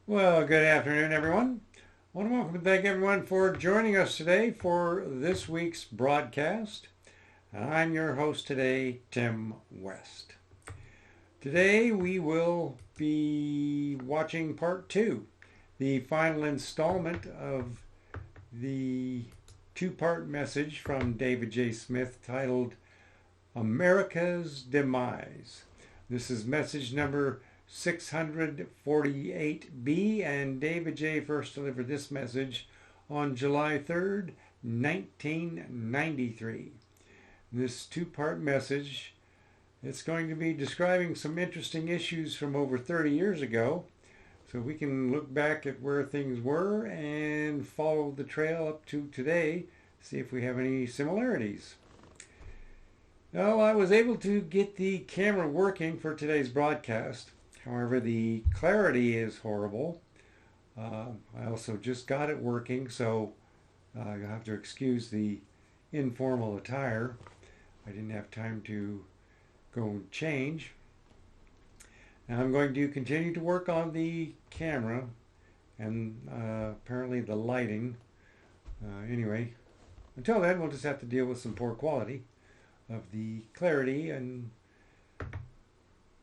Well, good afternoon, everyone. I want to welcome and thank everyone for joining us today for this week's broadcast. I'm your host today, Tim West. Today we will be watching part two, the final installment of the two-part message from David J. Smith titled America's Demise. This is message number 648B, and David J. first delivered this message on July 3rd, 1993. This two-part message, it's going to be describing some interesting issues from over 30 years ago, so we can look back at where things were and follow the trail up to today, see if we have any similarities. Well, I was able to get the camera working for today's broadcast. However, the clarity is horrible. I also just got it working, so you'll have to excuse the informal attire. I didn't have time to go and change. Now I'm going to continue to work on the camera and apparently the lighting. Anyway, until then, we'll just have to deal with some poor quality of the clarity and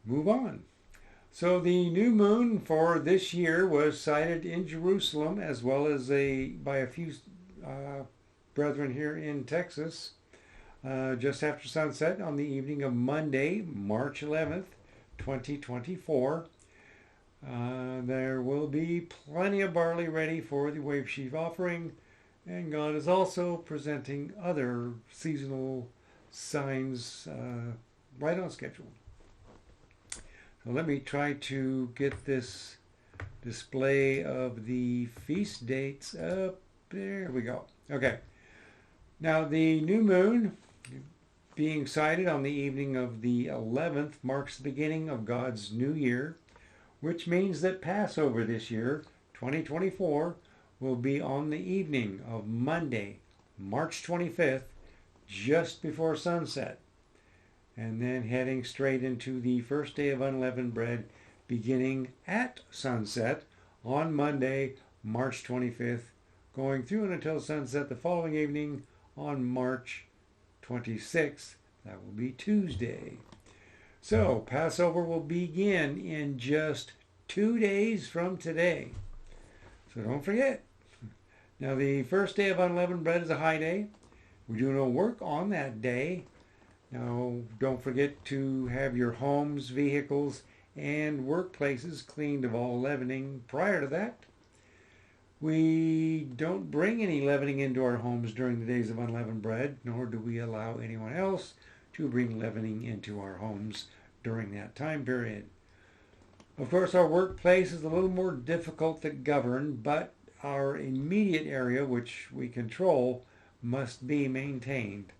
move on. So the new moon for this year was sighted in Jerusalem as well as by a few brethren here in Texas just after sunset on the evening of Monday, March 11th, 2024. There will be plenty of barley ready for the wave sheaf offering, and God is also presenting other seasonal signs right on schedule. So let me try to get this display of the feast dates up. There we go. Okay. Now the new moon being sighted on the evening of the 11th marks the beginning of God's new year, which means that Passover this year, 2024, will be on the evening of Monday, March 25th, just before sunset, and then heading straight into the first day of unleavened bread beginning at sunset on Monday, March 25th, going through and until sunset the following evening on March 26th. That will be Tuesday. So Passover will begin in just 2 days from today. So don't forget. Now the first day of unleavened bread is a high day. We do no work on that day. Now, don't forget to have your homes, vehicles, and workplaces cleaned of all leavening prior to that. We don't bring any leavening into our homes during the days of unleavened bread, nor do we allow anyone else to bring leavening into our homes during that time period. Of course, our workplace is a little more difficult to govern, but our immediate area, which we control, must be maintained.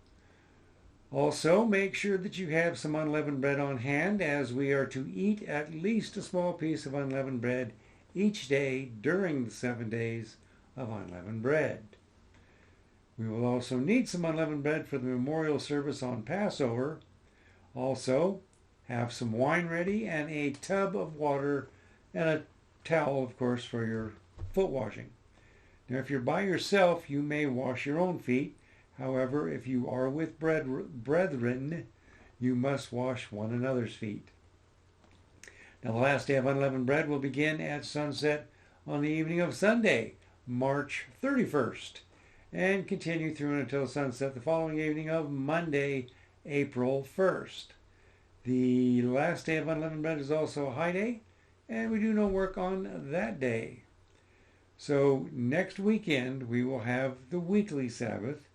Also, make sure that you have some unleavened bread on hand, as we are to eat at least a small piece of unleavened bread each day during the 7 days of unleavened bread. We will also need some unleavened bread for the memorial service on Passover. Also, have some wine ready and a tub of water and a towel, of course, for your foot washing. Now, if you're by yourself, you may wash your own feet. However, if you are with brethren, you must wash one another's feet. Now, the last day of unleavened bread will begin at sunset on the evening of Sunday, March 31st, and continue through until sunset the following evening of Monday, April 1st. The last day of unleavened bread is also a high day, and we do no work on that day. So next weekend we will have the weekly Sabbath.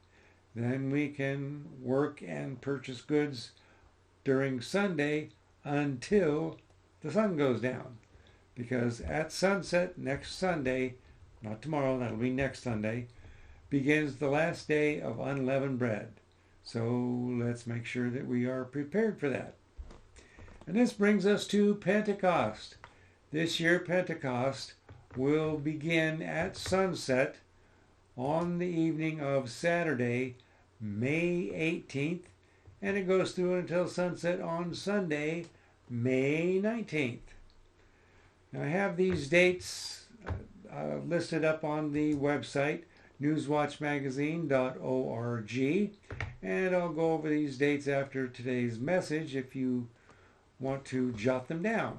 Then we can work and purchase goods during Sunday until the sun goes down. Because at sunset next Sunday, not tomorrow, that'll be next Sunday, begins the last day of unleavened bread. So let's make sure that we are prepared for that. And this brings us to Pentecost. This year Pentecost will begin at sunset on the evening of Saturday, May 18th, and it goes through until sunset on Sunday, May 19th. Now I have these dates listed up on the website, newswatchmagazine.org. And I'll go over these dates after today's message if you want to jot them down.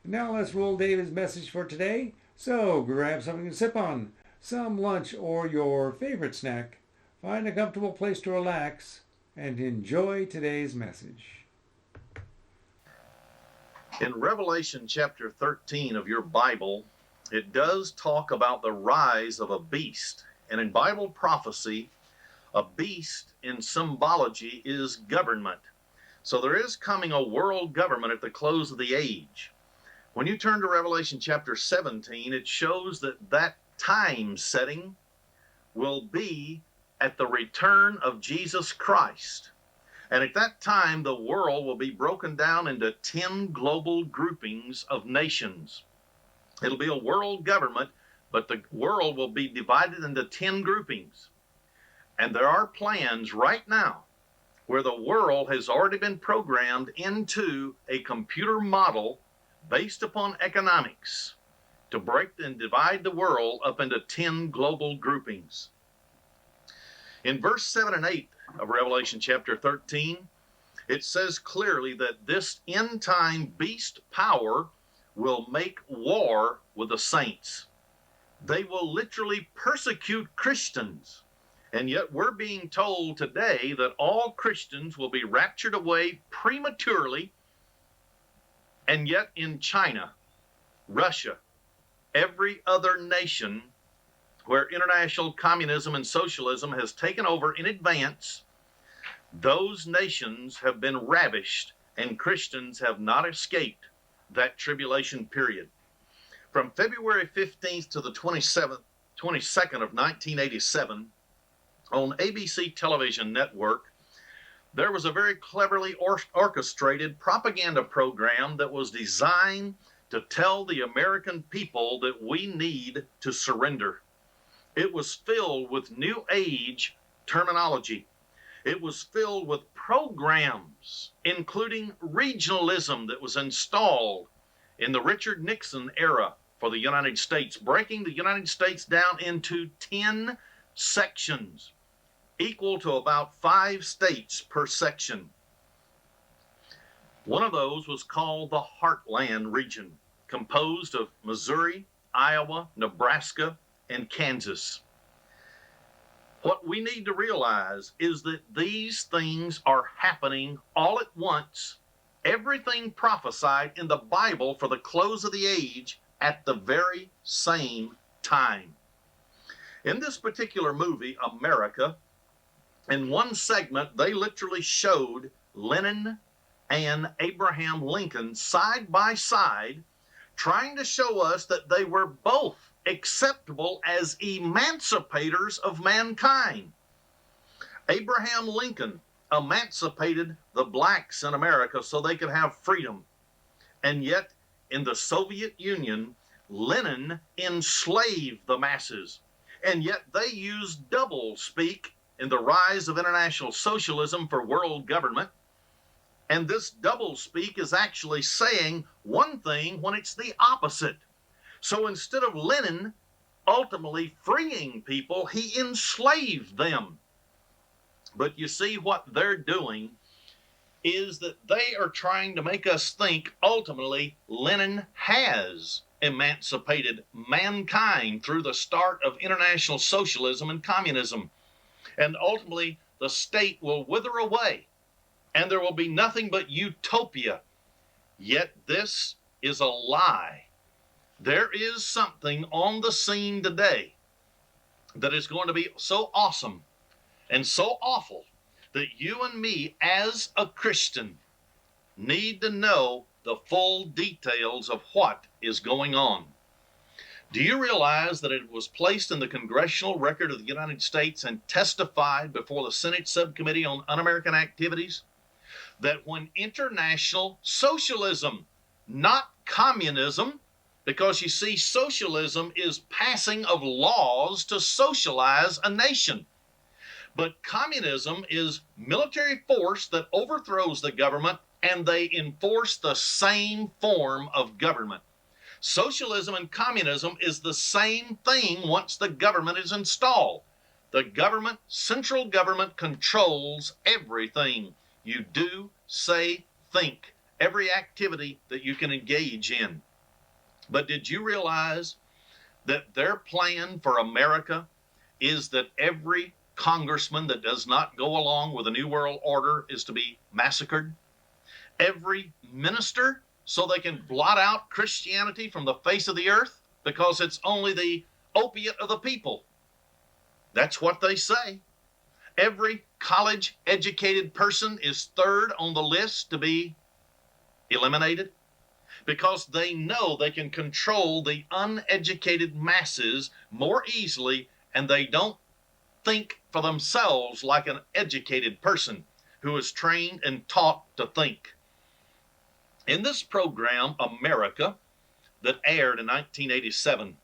Now let's roll David's message for today. So grab something to sip on, some lunch or your favorite snack. Find a comfortable place to relax and enjoy today's message. In Revelation chapter 13 of your Bible, it does talk about the rise of a beast. And in Bible prophecy, a beast in symbology is government. So there is coming a world government at the close of the age. When you turn to Revelation chapter 17, it shows that that time setting will be at the return of Jesus Christ. And at that time, the world will be broken down into 10 global groupings of nations. It'll be a world government, but the world will be divided into 10 groupings. And there are plans right now where the world has already been programmed into a computer model based upon economics to break and divide the world up into 10 global groupings. In verse 7 and 8 of Revelation chapter 13, it says clearly that this end-time beast power will make war with the saints. They will literally persecute Christians. And yet we're being told today that all Christians will be raptured away prematurely. And yet in China, Russia, every other nation where international communism and socialism has taken over in advance, those nations have been ravished and Christians have not escaped that tribulation period. From February 15th to the 22nd of 1987, on ABC television network, there was a very cleverly orchestrated propaganda program that was designed to tell the American people that we need to surrender. It was filled with New Age terminology. It was filled with programs, including regionalism that was installed in the Richard Nixon era for the United States, breaking the United States down into 10 sections, equal to about 5 states per section. One of those was called the Heartland region, composed of Missouri, Iowa, Nebraska, and Kansas. What we need to realize is that these things are happening all at once, everything prophesied in the Bible for the close of the age at the very same time. In this particular movie, Amerika, in one segment, they literally showed Lenin and Abraham Lincoln side by side, trying to show us that they were both acceptable as emancipators of mankind. Abraham Lincoln emancipated the blacks in America so they could have freedom. And yet, in the Soviet Union, Lenin enslaved the masses. And yet they used double speak in the rise of international socialism for world government. And this double speak is actually saying one thing when it's the opposite. So instead of Lenin ultimately freeing people, he enslaved them. But you see, what they're doing is that they are trying to make us think ultimately Lenin has emancipated mankind through the start of international socialism and communism. And ultimately the state will wither away and there will be nothing but utopia. Yet this is a lie. There is something on the scene today that is going to be so awesome and so awful that you and me as a Christian need to know the full details of what is going on. Do you realize that it was placed in the Congressional Record of the United States and testified before the Senate Subcommittee on Un-American Activities that when international socialism, not communism, because you see, socialism is passing of laws to socialize a nation. But communism is military force that overthrows the government and they enforce the same form of government. Socialism and communism is the same thing once the government is installed. The government, central government, controls everything you do, say, think, every activity that you can engage in. But did you realize that their plan for America is that every congressman that does not go along with the New World Order is to be massacred? Every minister, so they can blot out Christianity from the face of the earth because it's only the opiate of the people. That's what they say. Every college educated person is third on the list to be eliminated because they know they can control the uneducated masses more easily, and they don't think for themselves like an educated person who is trained and taught to think. In this program, Amerika, that aired in 1987,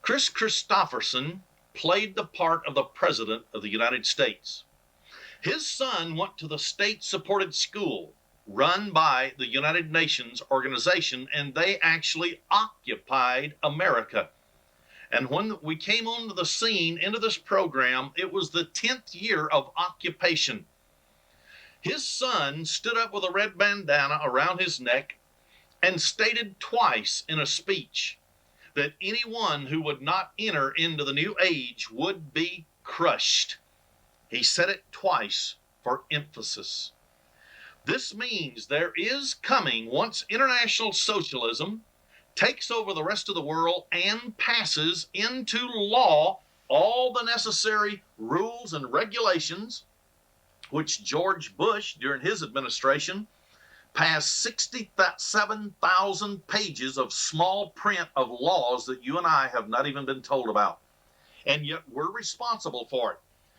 Chris Christopherson played the part of the President of the United States. His son went to the state-supported school run by the United Nations organization, and they actually occupied Amerika. And when we came onto the scene into this program, it was the 10th year of occupation. His son stood up with a red bandana around his neck and stated twice in a speech that anyone who would not enter into the new age would be crushed. He said it twice for emphasis. This means there is coming, once international socialism takes over the rest of the world and passes into law all the necessary rules and regulations, which George Bush, during his administration, passed 67,000 pages of small print of laws that you and I have not even been told about. And yet we're responsible for it.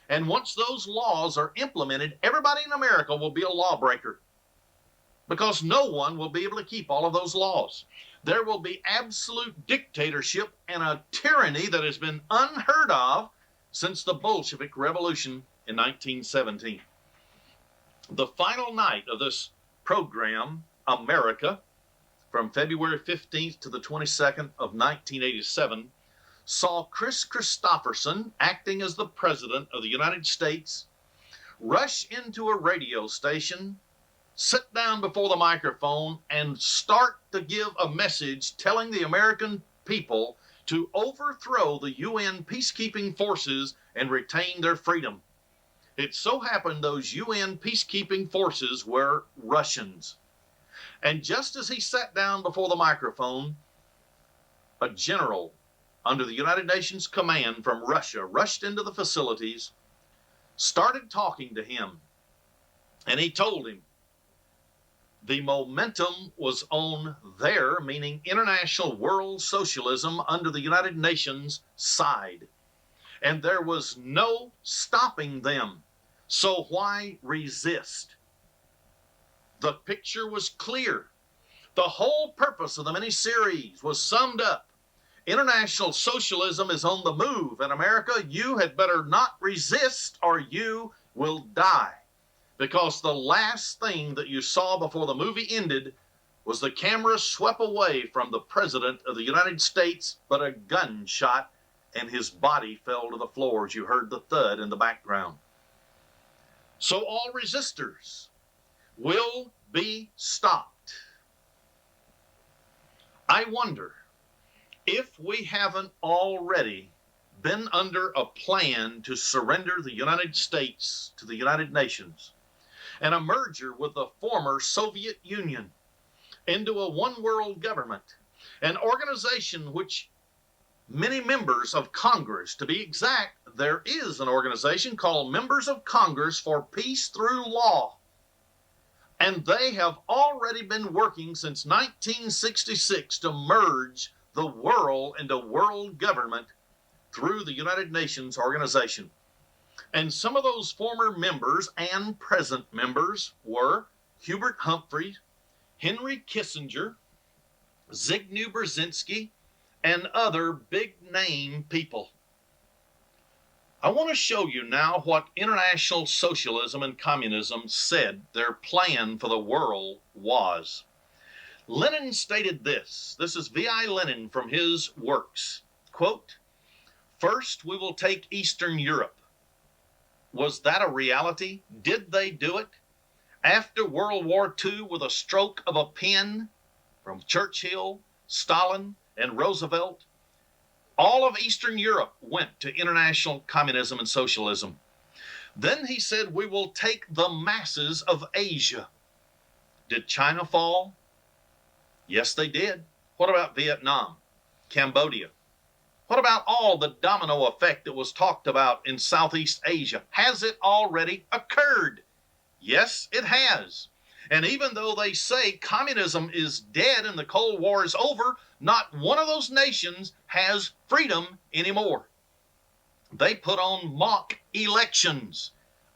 And once those laws are implemented, everybody in America will be a lawbreaker because no one will be able to keep all of those laws. There will be absolute dictatorship and a tyranny that has been unheard of since the Bolshevik Revolution in 1917. The final night of this program, Amerika, from February 15th to the 22nd of 1987, saw Chris Christopherson, acting as the President of the United States, rush into a radio station, sit down before the microphone, and start to give a message telling the American people to overthrow the UN peacekeeping forces and retain their freedom. It so happened those UN peacekeeping forces were Russians. And just as he sat down before the microphone, a general under the United Nations command from Russia rushed into the facilities, started talking to him, and he told him the momentum was on their, meaning international world socialism under the United Nations side. And there was no stopping them. So why resist? The picture was clear. The whole purpose of the miniseries was summed up. International socialism is on the move in America. You had better not resist or you will die. Because the last thing that you saw before the movie ended was the camera swept away from the President of the United States, but a gunshot, and his body fell to the floor as you heard the thud in the background. So all resistors will be stopped. I wonder if we haven't already been under a plan to surrender the United States to the United Nations and a merger with the former Soviet Union into a one-world government, an organization which many members of Congress, to be exact, there is an organization called Members of Congress for Peace Through Law. And they have already been working since 1966 to merge the world into world government through the United Nations organization. And some of those former members and present members were Hubert Humphrey, Henry Kissinger, Zbigniew Brzezinski, and other big-name people. I want to show you now what international socialism and communism said their plan for the world was. Lenin stated this. This is V.I. Lenin from his works. Quote, "First, we will take Eastern Europe. Was that a reality? Did they do it? After World War II, with a stroke of a pen from Churchill, Stalin, and Roosevelt, all of Eastern Europe went to international communism and socialism. Then he said, we will take the masses of Asia. Did China fall? Yes, they did. What about Vietnam, Cambodia? What about all the domino effect that was talked about in Southeast Asia? Has it already occurred? Yes, it has. And even though they say communism is dead and the Cold War is over, not one of those nations has freedom anymore. They put on mock elections.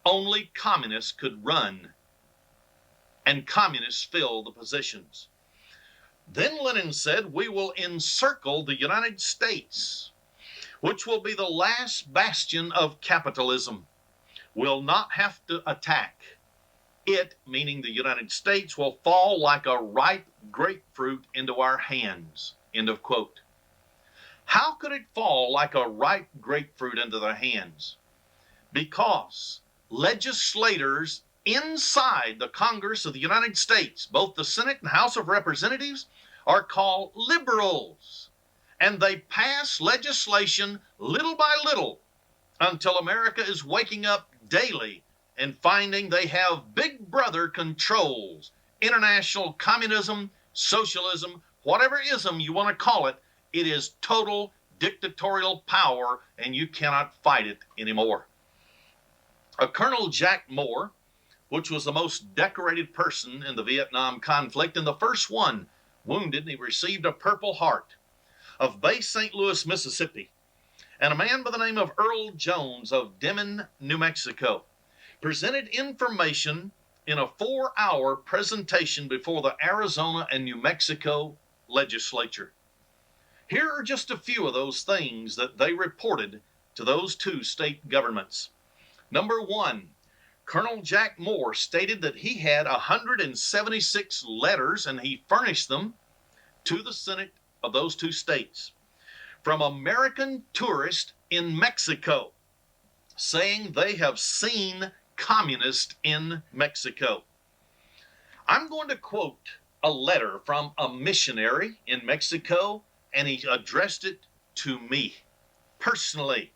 Only communists could run, and communists fill the positions. Then Lenin said, we will encircle the United States, which will be the last bastion of capitalism. We'll not have to attack. It, meaning the United States, will fall like a ripe grapefruit into our hands. End of quote. How could it fall like a ripe grapefruit into their hands? Because legislators inside the Congress of the United States, both the Senate and House of Representatives, are called liberals. And they pass legislation little by little until America is waking up daily and finding they have Big Brother controls, international communism, socialism, whatever ism you want to call it. It is total dictatorial power, and you cannot fight it anymore. A Colonel Jack Moore, which was the most decorated person in the Vietnam conflict, and the first one wounded, and he received a Purple Heart, of Bay St. Louis, Mississippi, and a man by the name of Earl Jones of Demise, New Mexico, presented information in a 4-hour presentation before the Arizona and New Mexico legislature. Here are just a few of those things that they reported to those two state governments. Number one, Colonel Jack Moore stated that he had 176 letters, and he furnished them to the Senate of those two states from American tourists in Mexico, saying they have seen communists in Mexico. I'm going to quote a letter from a missionary in Mexico, and he addressed it to me personally.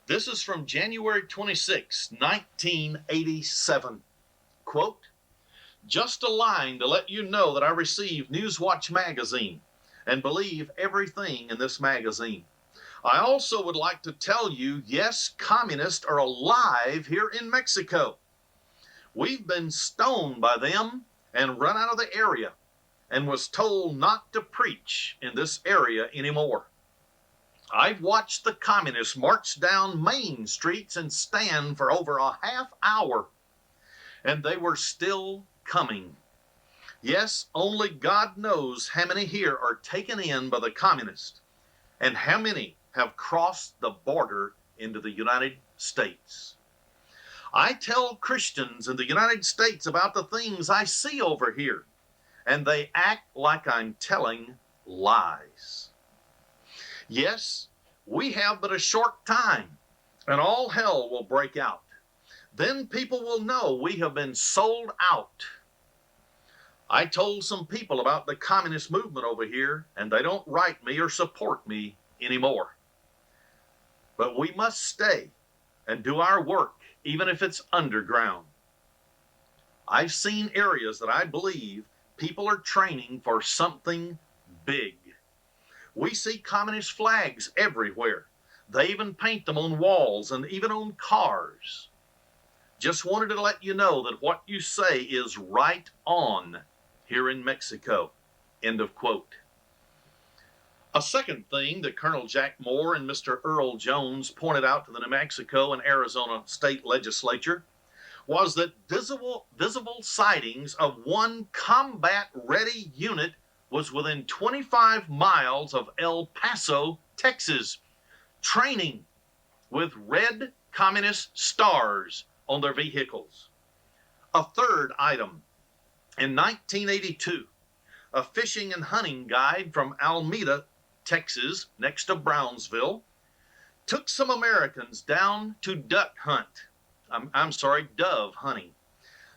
This is from January 26, 1987. Quote, just a line to let you know that I received Newswatch magazine and believe everything in this magazine. I also would like to tell you, yes, communists are alive here in Mexico. We've been stoned by them and run out of the area and was told not to preach in this area anymore. I've watched the communists march down main streets and stand for over a half hour, and they were still coming. Yes, only God knows how many here are taken in by the communists and how many have crossed the border into the United States. I tell Christians in the United States about the things I see over here, and they act like I'm telling lies. Yes, we have but a short time, and all hell will break out. Then people will know we have been sold out. I told some people about the communist movement over here, and they don't write me or support me anymore. But we must stay and do our work, even if it's underground. I've seen areas that I believe people are training for something big. We see communist flags everywhere. They even paint them on walls and even on cars. Just wanted to let you know that what you say is right on here in Mexico. End of quote. A second thing that Colonel Jack Moore and Mr. Earl Jones pointed out to the New Mexico and Arizona state legislature was that visible sightings of one combat-ready unit was within 25 miles of El Paso, Texas, training with red communist stars on their vehicles. A third item, in 1982, a fishing and hunting guide from Alameda, Texas, next to Brownsville, took some Americans down to dove hunting.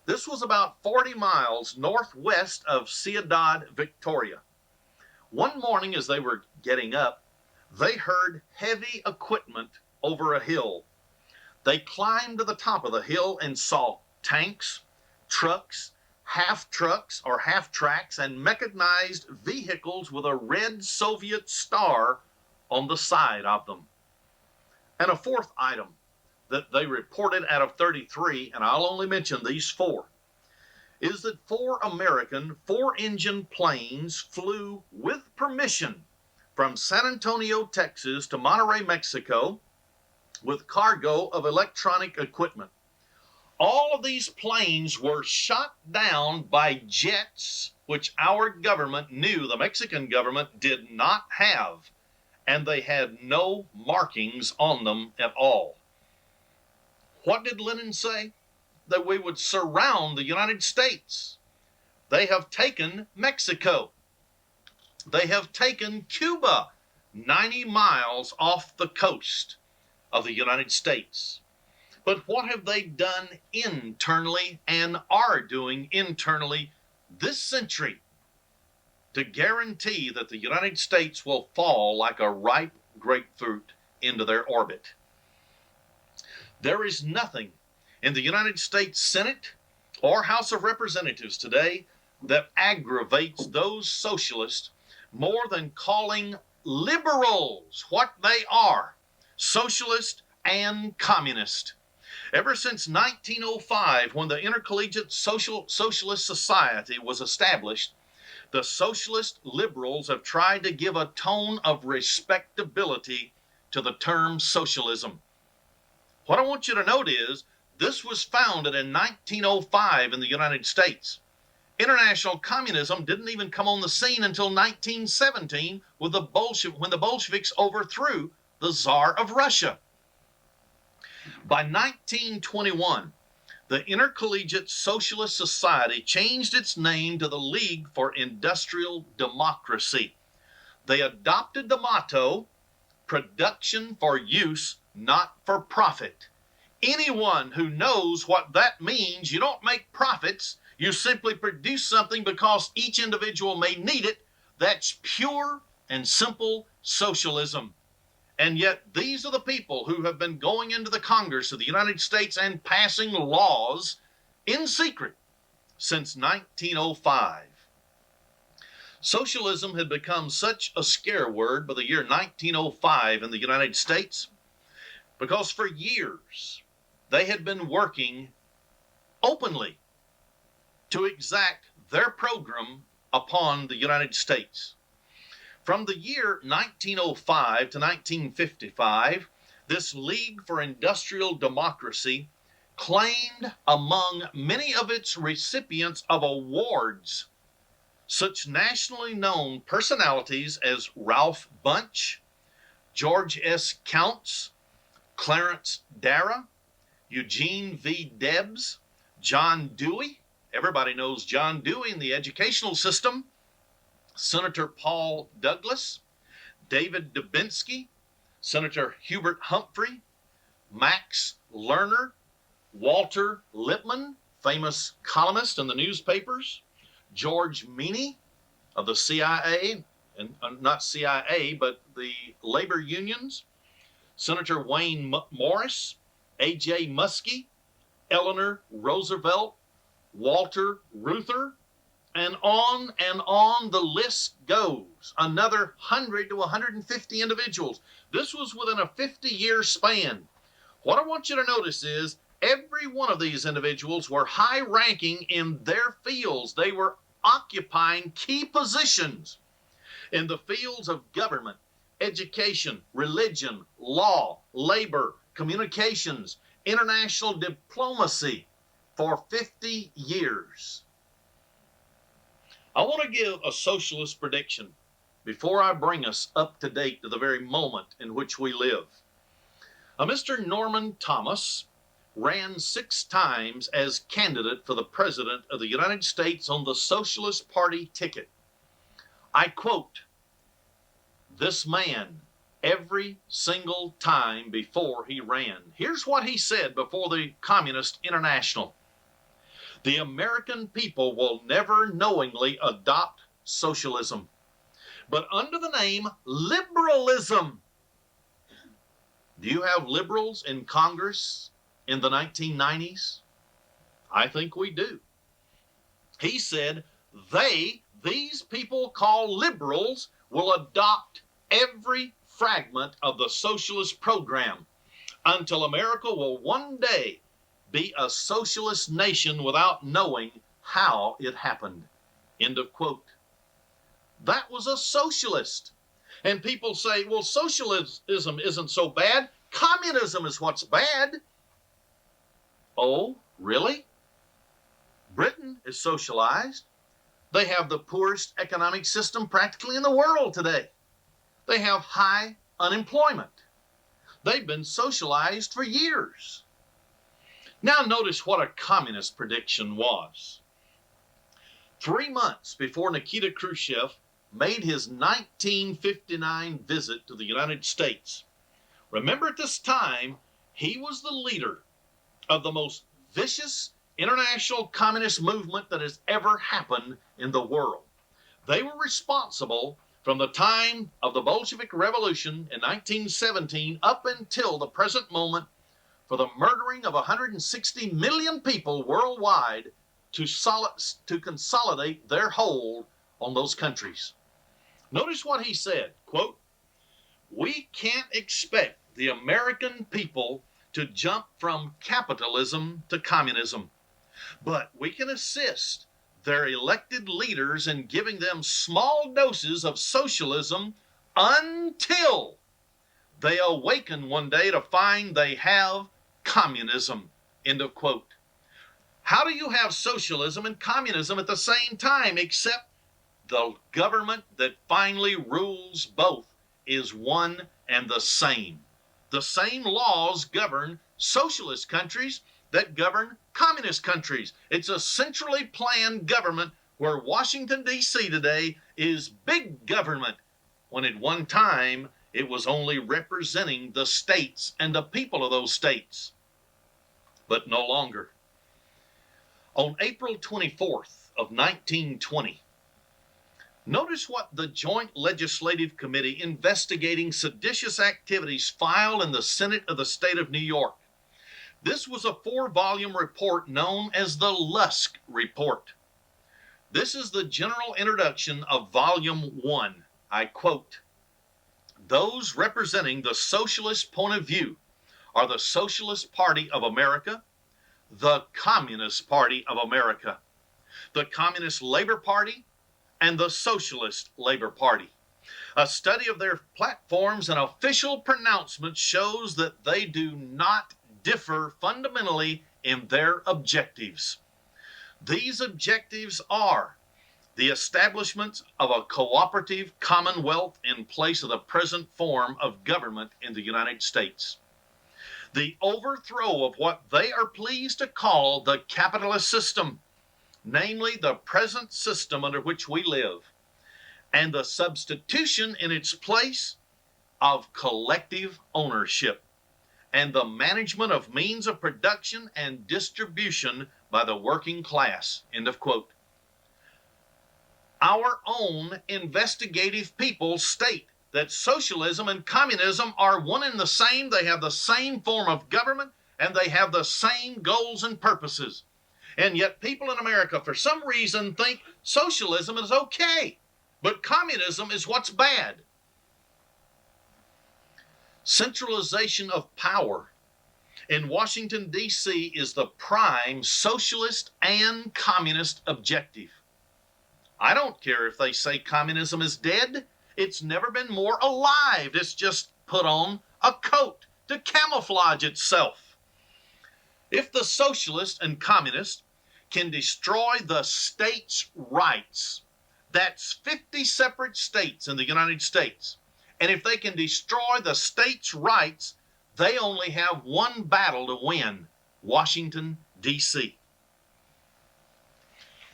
This was about 40 miles northwest of Ciudad Victoria. One morning as they were getting up, they heard heavy equipment over a hill. They climbed to the top of the hill and saw tanks, trucks, half-tracks, and mechanized vehicles with a red Soviet star on the side of them. And a fourth item that they reported out of 33, and I'll only mention these four, is that 4 American 4-engine planes flew with permission from San Antonio, Texas to Monterrey, Mexico, with cargo of electronic equipment. All of these planes were shot down by jets which our government knew the Mexican government did not have, and they had no markings on them at all. What did Lenin say? That we would surround the United States. They have taken Mexico. They have taken Cuba, 90 miles off the coast of the United States. But what have they done internally and are doing internally this century to guarantee that the United States will fall like a ripe grapefruit into their orbit? There is nothing in the United States Senate or House of Representatives today that aggravates those socialists more than calling liberals what they are, socialist and communist. Ever since 1905, when the Intercollegiate Socialist Society was established, the socialist liberals have tried to give a tone of respectability to the term socialism. What I want you to note is this was founded in 1905 in the United States. International communism didn't even come on the scene until 1917 when the Bolsheviks overthrew the Tsar of Russia. By 1921, the Intercollegiate Socialist Society changed its name to the League for Industrial Democracy. They adopted the motto, production for use, not for profit. Anyone who knows what that means, you don't make profits, you simply produce something because each individual may need it. That's pure and simple socialism. And yet these are the people who have been going into the Congress of the United States and passing laws in secret since 1905. Socialism had become such a scare word by the year 1905 in the United States because for years they had been working openly to exact their program upon the United States. From the year 1905 to 1955, this League for Industrial Democracy claimed among many of its recipients of awards such nationally known personalities as Ralph Bunche, George S. Counts, Clarence Darrah, Eugene V. Debs, John Dewey. Everybody knows John Dewey in the educational system. Senator Paul Douglas, David Dubinsky, Senator Hubert Humphrey, Max Lerner, Walter Lippmann, famous columnist in the newspapers, George Meany of the CIA, and not CIA, but the labor unions, Senator Wayne Morris, A.J. Muskie, Eleanor Roosevelt, Walter Reuther, and on the list goes. Another 100 to 150 individuals. This was within a 50-year span. What I want you to notice is every one of these individuals were high-ranking in their fields. They were occupying key positions in the fields of government, education, religion, law, labor, communications, international diplomacy for 50 years. I want to give a socialist prediction before I bring us up to date to the very moment in which we live. Mr. Norman Thomas ran 6 times as candidate for the President of the United States on the Socialist Party ticket. I quote this man every single time before he ran. Here's what he said before the Communist International. The American people will never knowingly adopt socialism, but under the name liberalism. Do you have liberals in Congress in the 1990s? I think we do. He said these people called liberals, will adopt every fragment of the socialist program until America will one day be a socialist nation without knowing how it happened. End of quote. That was a socialist. And people say, well, socialism isn't so bad. Communism is what's bad. Oh, really? Britain is socialized. They have the poorest economic system practically in the world today. They have high unemployment. They've been socialized for years. Now notice what a communist prediction was. 3 months before Nikita Khrushchev made his 1959 visit to the United States. Remember, at this time, he was the leader of the most vicious international communist movement that has ever happened in the world. They were responsible from the time of the Bolshevik Revolution in 1917 up until the present moment for the murdering of 160 million people worldwide to consolidate their hold on those countries. Notice what he said, quote, "We can't expect the American people to jump from capitalism to communism, but we can assist their elected leaders in giving them small doses of socialism until they awaken one day to find they have communism." End of quote. How do you have socialism and communism at the same time, except the government that finally rules both is one and the same? The same laws govern socialist countries that govern communist countries. It's a centrally planned government where Washington, D.C. today is big government, when at one time it was only representing the states and the people of those states, but no longer. On April 24th of 1920, notice what the Joint Legislative Committee investigating seditious activities filed in the Senate of the state of New York. This was a 4-volume report known as the Lusk Report. This is the general introduction of Volume 1. I quote, "Those representing the socialist point of view are the Socialist Party of America, the Communist Party of America, the Communist Labor Party, and the Socialist Labor Party. A study of their platforms and official pronouncements shows that they do not differ fundamentally in their objectives. These objectives are the establishment of a cooperative commonwealth in place of the present form of government in the United States, the overthrow of what they are pleased to call the capitalist system, namely the present system under which we live, and the substitution in its place of collective ownership and the management of means of production and distribution by the working class." End of quote. Our own investigative people state that socialism and communism are one and the same. They have the same form of government and they have the same goals and purposes. And yet people in America, for some reason, think socialism is okay, but communism is what's bad. Centralization of power in Washington, D.C. is the prime socialist and communist objective. I don't care if they say communism is dead. It's never been more alive. It's just put on a coat to camouflage itself. If the socialist and communist can destroy the states' rights, that's 50 separate states in the United States, and if they can destroy the states' rights, they only have one battle to win: Washington, D.C.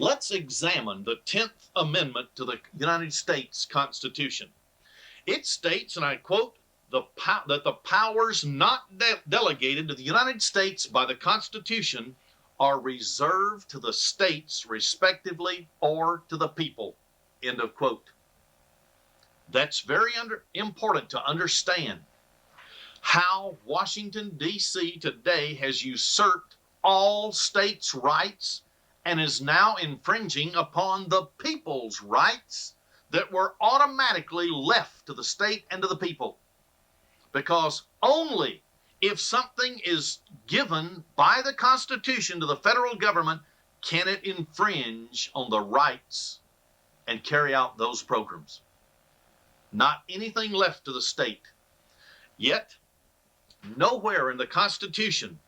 Let's examine the 10th Amendment to the United States Constitution. It states, and I quote, that the powers not delegated to the United States by the Constitution are reserved to the states respectively or to the people. End of quote. That's very important to understand how Washington, D.C. today has usurped all states' rights and is now infringing upon the people's rights that were automatically left to the state and to the people. Because only if something is given by the Constitution to the federal government can it infringe on the rights and carry out those programs. Not anything left to the state. Yet, nowhere in the Constitution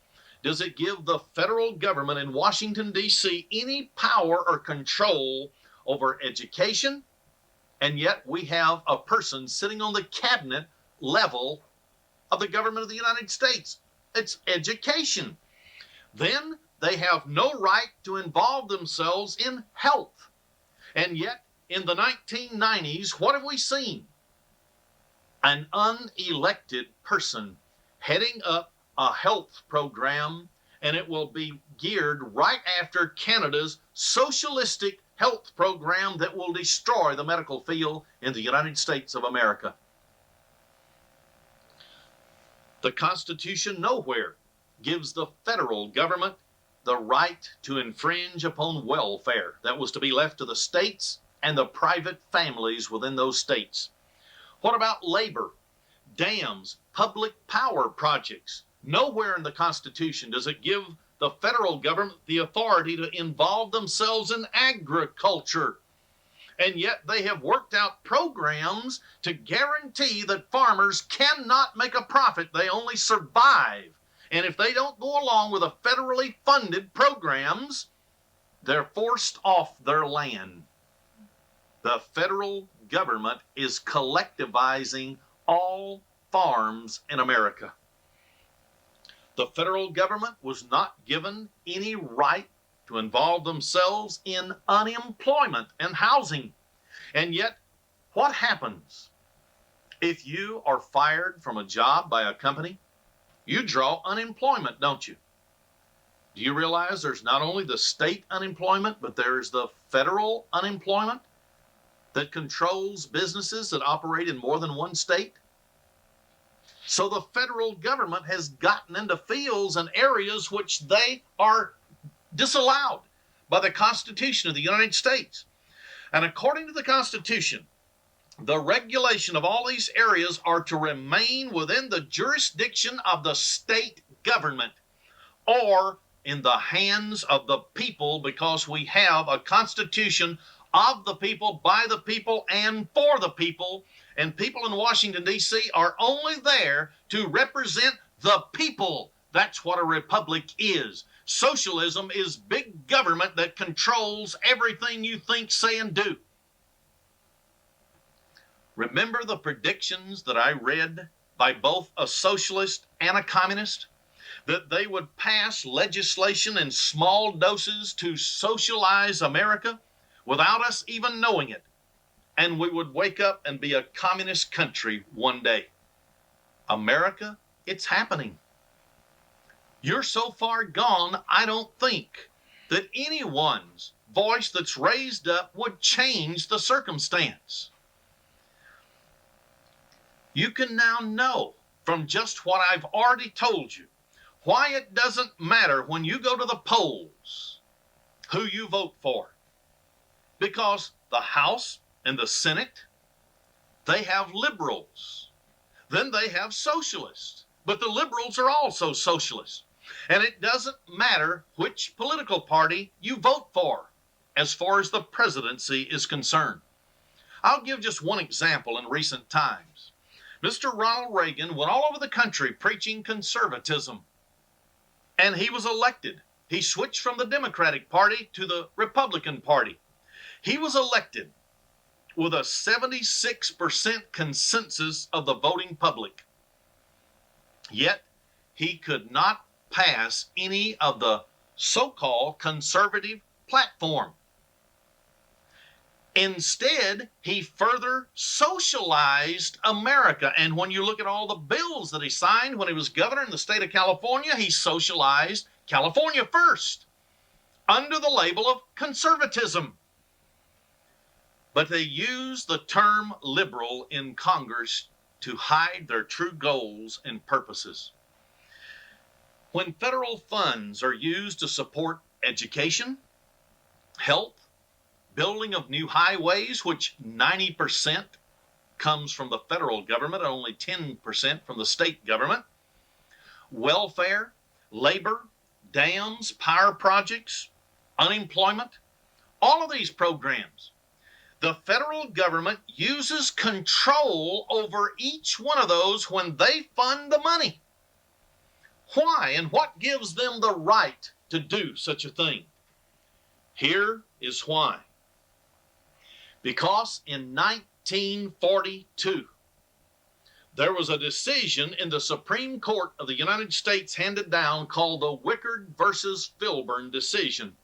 does it give the federal government in Washington, D.C. any power or control over education, and yet we have a person sitting on the cabinet level of the government of the United States. It's education. Then they have no right to involve themselves in health. And yet, in the 1990s, what have we seen? An unelected person heading up a health program, and it will be geared right after Canada's socialistic health program that will destroy the medical field in the United States of America. The Constitution nowhere gives the federal government the right to infringe upon welfare that was to be left to the states and the private families within those states. What about labor, dams, public power projects? Nowhere in the Constitution does it give the federal government the authority to involve themselves in agriculture. And yet they have worked out programs to guarantee that farmers cannot make a profit. They only survive. And if they don't go along with the federally funded programs, they're forced off their land. The federal government is collectivizing all farms in America. The federal government was not given any right to involve themselves in unemployment and housing. And yet, what happens if you are fired from a job by a company? You draw unemployment, don't you? Do you realize there's not only the state unemployment, but there's the federal unemployment that controls businesses that operate in more than one state? So the federal government has gotten into fields and areas which they are disallowed by the Constitution of the United States. And according to the Constitution, the regulation of all these areas are to remain within the jurisdiction of the state government or in the hands of the people, because we have a constitution of the people, by the people, and for the people. And people in Washington, D.C. are only there to represent the people. That's what a republic is. Socialism is big government that controls everything you think, say, and do. Remember the predictions that I read by both a socialist and a communist? That they would pass legislation in small doses to socialize America without us even knowing it. And we would wake up and be a communist country one day. America, it's happening. You're so far gone, I don't think that anyone's voice that's raised up would change the circumstance. You can now know from just what I've already told you why it doesn't matter when you go to the polls who you vote for. Because the House and the Senate, they have liberals. Then they have socialists. But the liberals are also socialists. And it doesn't matter which political party you vote for as far as the presidency is concerned. I'll give just one example in recent times. Mr. Ronald Reagan went all over the country preaching conservatism. And he was elected. He switched from the Democratic Party to the Republican Party. He was elected with a 76% consensus of the voting public. Yet, he could not pass any of the so-called conservative platform. Instead, he further socialized America. And when you look at all the bills that he signed when he was governor in the state of California, he socialized California first under the label of conservatism. But they use the term liberal in Congress to hide their true goals and purposes. When federal funds are used to support education, health, building of new highways, which 90% comes from the federal government, only 10% from the state government, welfare, labor, dams, power projects, unemployment, all of these programs, the federal government uses control over each one of those when they fund the money. Why and what gives them the right to do such a thing? Here is why. Because in 1942, there was a decision in the Supreme Court of the United States handed down called the Wickard versus Filburn decision.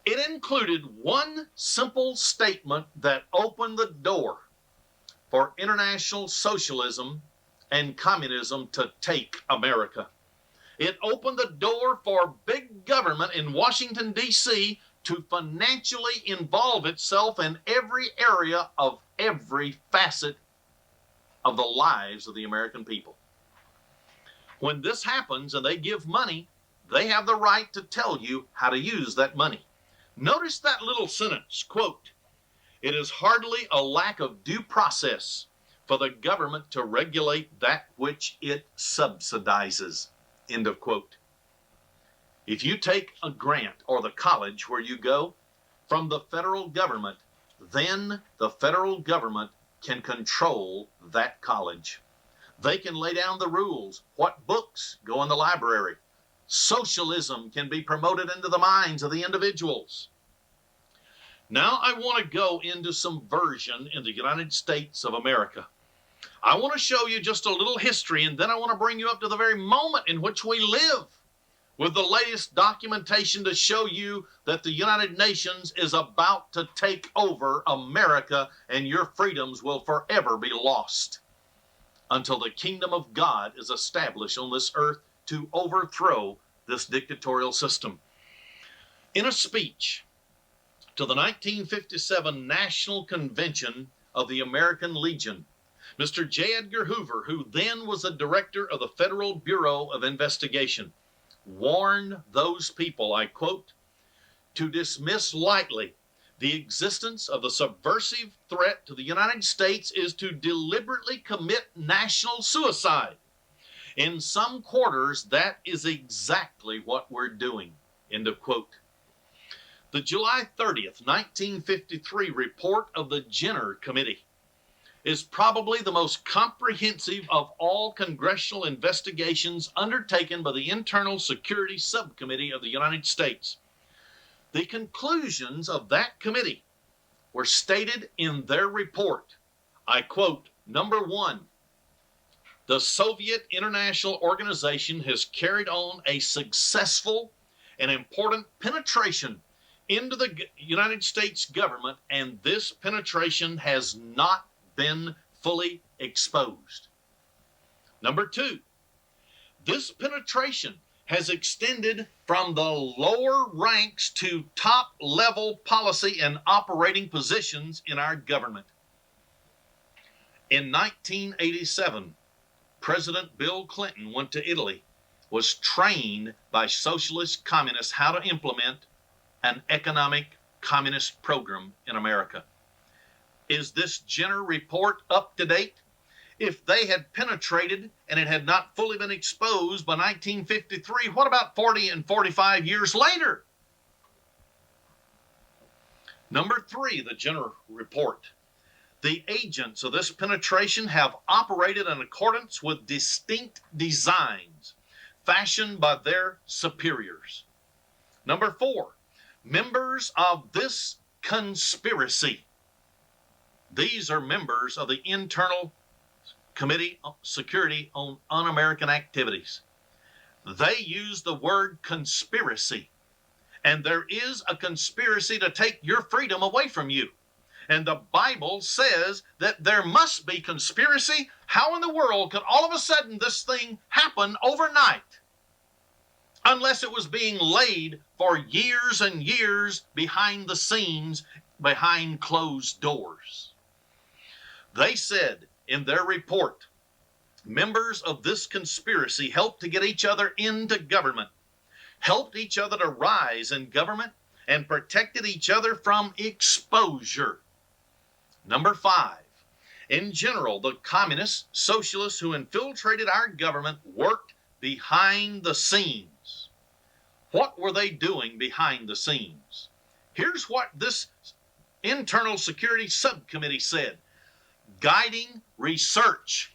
It included one simple statement that opened the door for international socialism and communism to take America. It opened the door for big government in Washington, D.C. to financially involve itself in every area of every facet of the lives of the American people. When this happens and they give money, they have the right to tell you how to use that money. Notice that little sentence, quote, "It is hardly a lack of due process for the government to regulate that which it subsidizes," end of quote. If you take a grant or the college where you go from the federal government, then the federal government can control that college. They can lay down the rules, what books go in the library. Socialism can be promoted into the minds of the individuals. Now I want to go into subversion in the United States of America. I want to show you just a little history, and then I want to bring you up to the very moment in which we live with the latest documentation to show you that the United Nations is about to take over America, and your freedoms will forever be lost until the kingdom of God is established on this earth to overthrow this dictatorial system. In a speech to the 1957 National Convention of the American Legion, Mr. J. Edgar Hoover, who then was the director of the Federal Bureau of Investigation, warned those people, I quote, "to dismiss lightly the existence of the subversive threat to the United States is to deliberately commit national suicide. In some quarters, that is exactly what we're doing," end of quote. The July 30th, 1953 report of the Jenner Committee is probably the most comprehensive of all congressional investigations undertaken by the Internal Security Subcommittee of the United States. The conclusions of that committee were stated in their report. I quote, number one, "The Soviet International Organization has carried on a successful and important penetration into the United States government, and this penetration has not been fully exposed." Number two, "This penetration has extended from the lower ranks to top level policy and operating positions in our government." In 1987, President Bill Clinton went to Italy, was trained by socialist communists how to implement an economic communist program in America. Is this Jenner report up to date? If they had penetrated and it had not fully been exposed by 1953, what about 40 and 45 years later? Number three, the Jenner report. "The agents of this penetration have operated in accordance with distinct designs fashioned by their superiors." Number four, "Members of this conspiracy." These are members of the Internal Committee on Security on Un-American Activities. They use the word conspiracy. And there is a conspiracy to take your freedom away from you. And the Bible says that there must be conspiracy. How in the world could all of a sudden this thing happen overnight? Unless it was being laid for years and years behind the scenes, behind closed doors. They said in their report, members of this conspiracy helped to get each other into government, helped each other to rise in government, and protected each other from exposure. Number 5, in general, the communists, socialists who infiltrated our government worked behind the scenes. What were they doing behind the scenes? Here's what this Internal Security Subcommittee said: guiding research.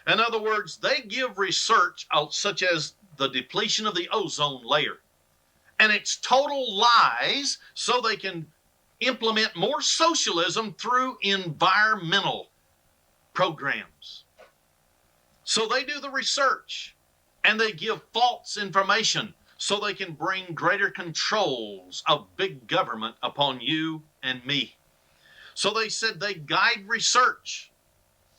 In other words, they give research such as the depletion of the ozone layer, and it's total lies so they can implement more socialism through environmental programs. So they do the research and they give false information so they can bring greater controls of big government upon you and me. So they said they guide research.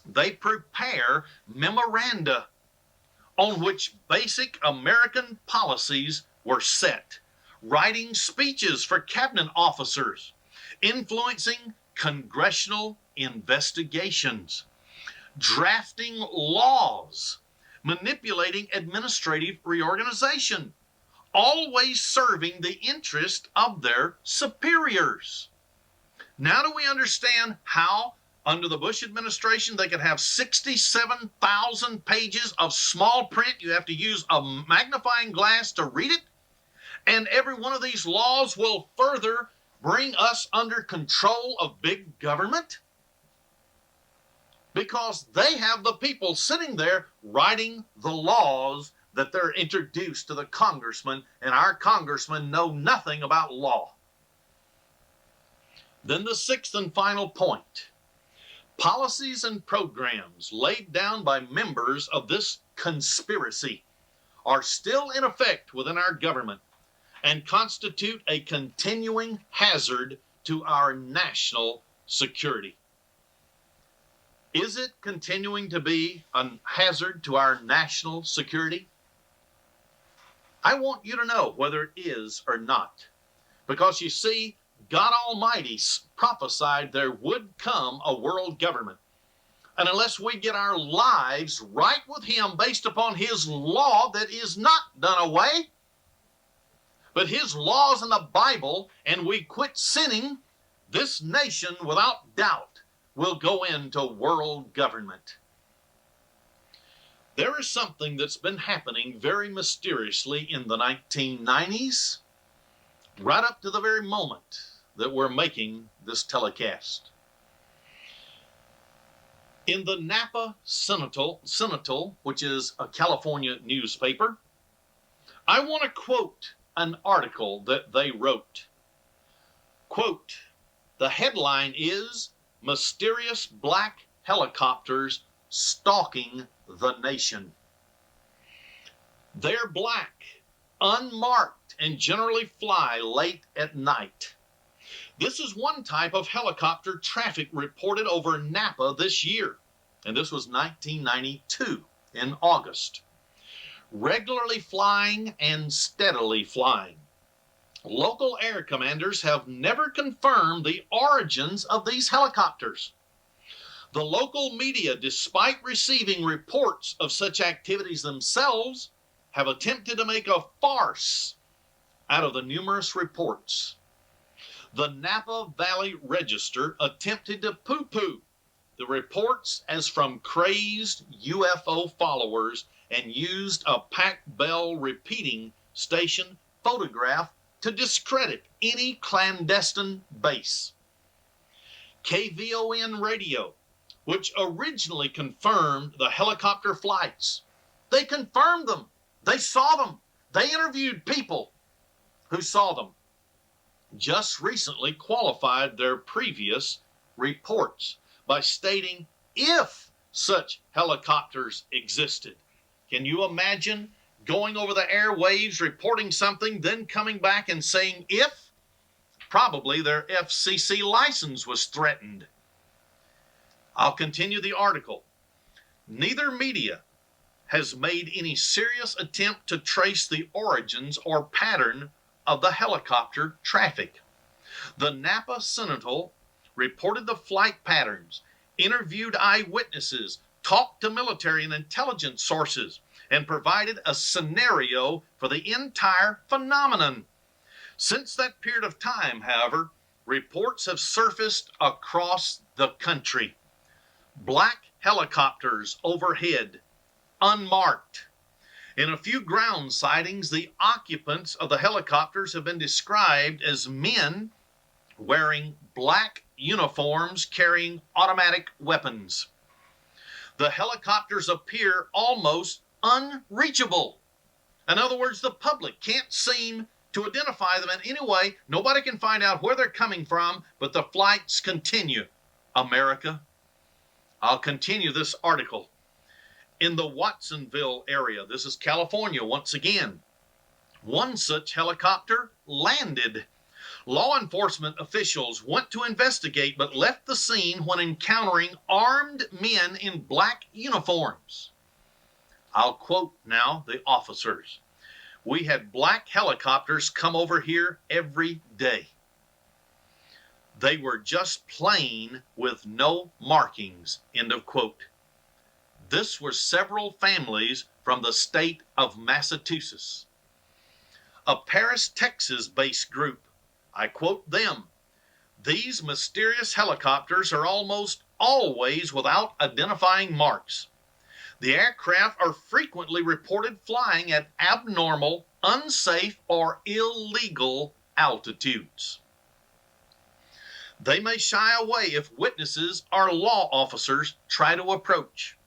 They prepare memoranda on which basic American policies were set, writing speeches for cabinet officers, influencing congressional investigations, drafting laws, manipulating administrative reorganization, always serving the interest of their superiors. Now do we understand how, under the Bush administration, they could have 67,000 pages of small print? You have to use a magnifying glass to read it. And every one of these laws will further bring us under control of big government, because they have the people sitting there writing the laws that they're introduced to the congressmen, and our congressmen know nothing about law. Then the 6th and final point: policies and programs laid down by members of this conspiracy are still in effect within our government and constitute a continuing hazard to our national security. Is it continuing to be a hazard to our national security? I want you to know whether it is or not, because you see, God Almighty prophesied there would come a world government. And unless we get our lives right with Him based upon His law that is not done away, but His laws in the Bible, and we quit sinning, this nation without doubt will go into world government. There is something that's been happening very mysteriously in the 1990s, right up to the very moment that we're making this telecast. In the Napa Sentinel, which is a California newspaper, I want to quote an article that they wrote. Quote, the headline is, "Mysterious Black Helicopters Stalking the Nation." They're black, unmarked, and generally fly late at night. This is one type of helicopter traffic reported over Napa this year, and this was 1992 in August. Regularly flying and steadily flying. Local air commanders have never confirmed the origins of these helicopters. The local media, despite receiving reports of such activities themselves, have attempted to make a farce out of the numerous reports. The Napa Valley Register attempted to poo-poo the reports as from crazed UFO followers and used a pack bell repeating station photograph to discredit any clandestine base. KVON Radio, which originally confirmed the helicopter flights, they confirmed them. They saw them. They interviewed people who saw them. Just recently qualified their previous reports by stating if such helicopters existed. Can you imagine going over the airwaves, reporting something, then coming back and saying if? Probably their FCC license was threatened. I'll continue the article. Neither media has made any serious attempt to trace the origins or pattern of the helicopter traffic. The Napa Sentinel reported the flight patterns, interviewed eyewitnesses, talked to military and intelligence sources, and provided a scenario for the entire phenomenon. Since that period of time, however, reports have surfaced across the country. Black helicopters overhead, unmarked. In a few ground sightings, the occupants of the helicopters have been described as men wearing black uniforms carrying automatic weapons. The helicopters appear almost unreachable. In other words, the public can't seem to identify them in any way. Nobody can find out where they're coming from, but the flights continue. America. I'll continue this article. In the Watsonville area, this is California once again, one such helicopter landed. Law enforcement officials went to investigate but left the scene when encountering armed men in black uniforms. I'll quote now the officers. We had black helicopters come over here every day. They were just plain with no markings, end of quote. This were several families from the state of Massachusetts. A Paris, Texas-based group, I quote them, these mysterious helicopters are almost always without identifying marks. The aircraft are frequently reported flying at abnormal, unsafe, or illegal altitudes. They may shy away if witnesses or law officers try to approach.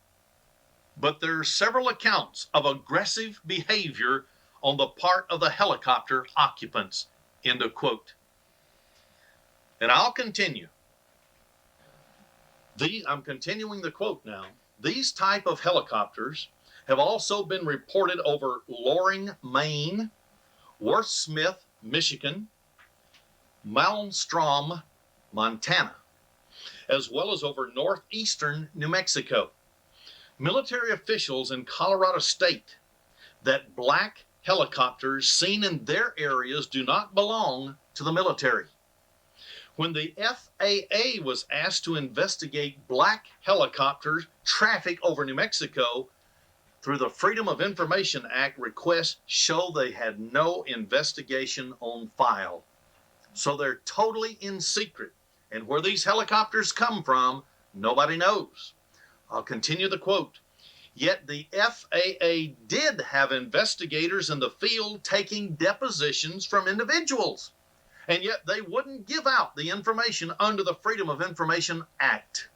But there are several accounts of aggressive behavior on the part of the helicopter occupants, end of quote. And I'll continue. I'm continuing the quote now. These type of helicopters have also been reported over Loring, Maine, Worth Smith, Michigan, Malmstrom, Montana, as well as over northeastern New Mexico. Military officials in Colorado state that black helicopters seen in their areas do not belong to the military. When the FAA was asked to investigate black helicopter traffic over New Mexico through the Freedom of Information Act, requests show they had no investigation on file. So they're totally in secret. And where these helicopters come from, nobody knows. I'll continue the quote. Yet the FAA did have investigators in the field taking depositions from individuals. And yet they wouldn't give out the information under the Freedom of Information Act.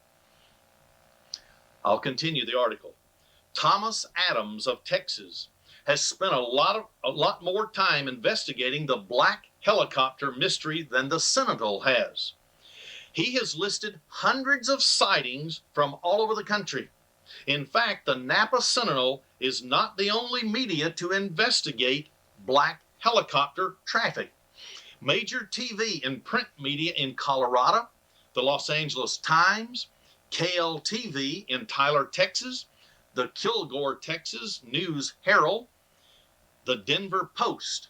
I'll continue the article. Thomas Adams of Texas has spent a lot more time investigating the black helicopter mystery than the Sentinel has. He has listed hundreds of sightings from all over the country. In fact, the Napa Sentinel is not the only media to investigate black helicopter traffic. Major TV and print media in Colorado, the Los Angeles Times, KLTV in Tyler, Texas, the Kilgore, Texas News Herald, the Denver Post.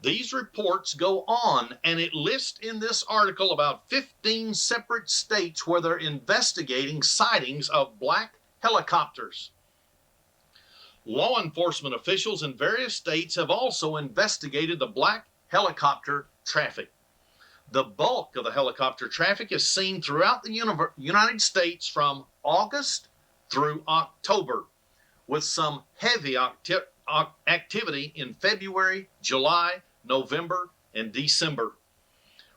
These reports go on, and it lists in this article about 15 separate states where they're investigating sightings of black helicopters. Law enforcement officials in various states have also investigated the black helicopter traffic. The bulk of the helicopter traffic is seen throughout the United States from August through October, with some heavy activity in February, July, November, and December.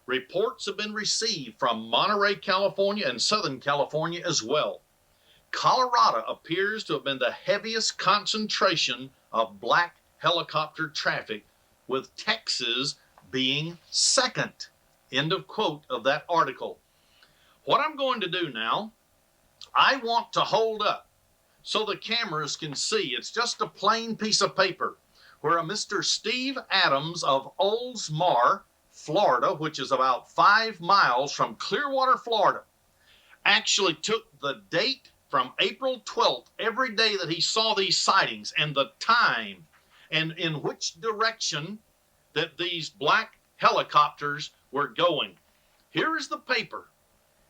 Reports have been received from Monterey, California, and Southern California as well. Colorado appears to have been the heaviest concentration of black helicopter traffic, with Texas being second. End of quote of that article. What I'm going to do now, I want to hold up so the cameras can see. It's just a plain piece of paper where a Mr. Steve Adams of Oldsmar, Florida, which is about 5 miles from Clearwater, Florida, actually took the date from April 12th, every day that he saw these sightings, and the time and in which direction that these black helicopters were going. Here is the paper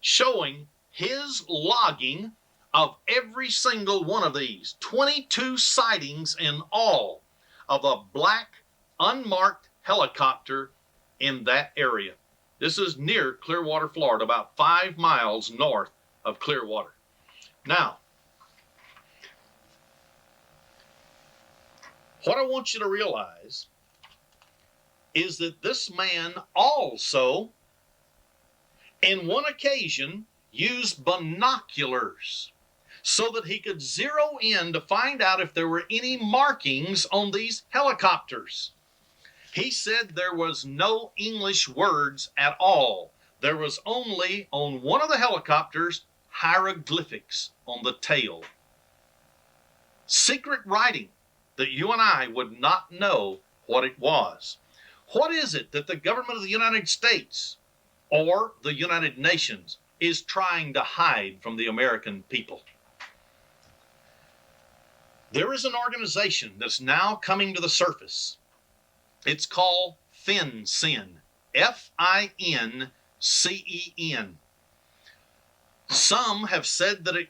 showing his logging of every single one of these. 22 sightings in all of a black unmarked helicopter in that area. This is near Clearwater, Florida, about 5 miles north of Clearwater. Now, what I want you to realize is that this man also, in one occasion, used binoculars so that he could zero in to find out if there were any markings on these helicopters. He said there was no English words at all. There was only, on one of the helicopters, hieroglyphics on the tail. Secret writing that you and I would not know what it was. What is it that the government of the United States or the United Nations is trying to hide from the American people? There is an organization that's now coming to the surface. It's called FinCEN, F-I-N-C-E-N. Some have said that it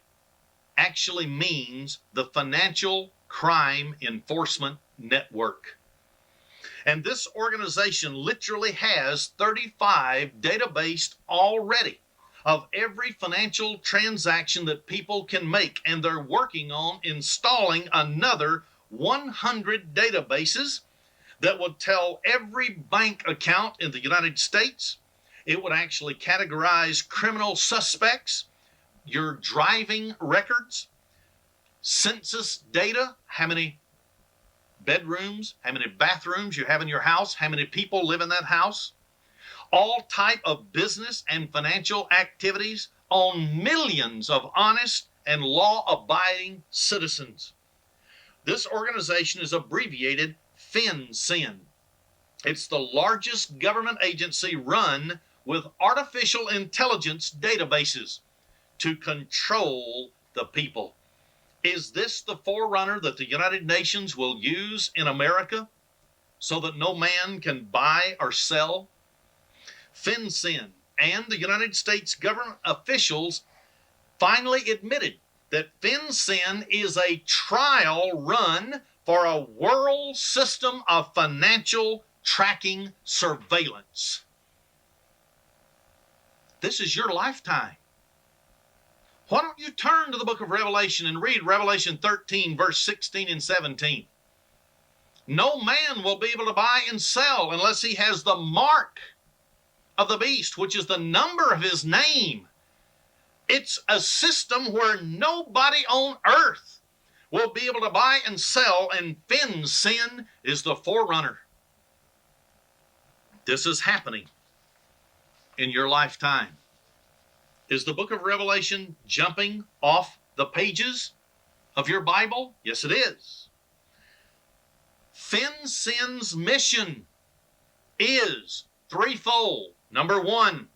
actually means the Financial Crime Enforcement Network. And this organization literally has 35 databases already of every financial transaction that people can make. And they're working on installing another 100 databases that would tell every bank account in the United States. It would actually categorize criminal suspects, your driving records, census data, how many bedrooms, how many bathrooms you have in your house, how many people live in that house, all type of business and financial activities on millions of honest and law-abiding citizens. This organization is abbreviated FinCEN. It's the largest government agency run with artificial intelligence databases to control the people. Is this the forerunner that the United Nations will use in America so that no man can buy or sell? FinCEN and the United States government officials finally admitted that FinCEN is a trial run for a world system of financial tracking surveillance. This is your lifetime. Why don't you turn to the book of Revelation and read Revelation 13, verse 16 and 17? No man will be able to buy and sell unless he has the mark of the beast, which is the number of his name. It's a system where nobody on earth will be able to buy and sell, and FinCEN is the forerunner. This is happening in your lifetime. Is the book of Revelation jumping off the pages of your Bible? Yes, it is. FinCEN's mission is threefold. Number one,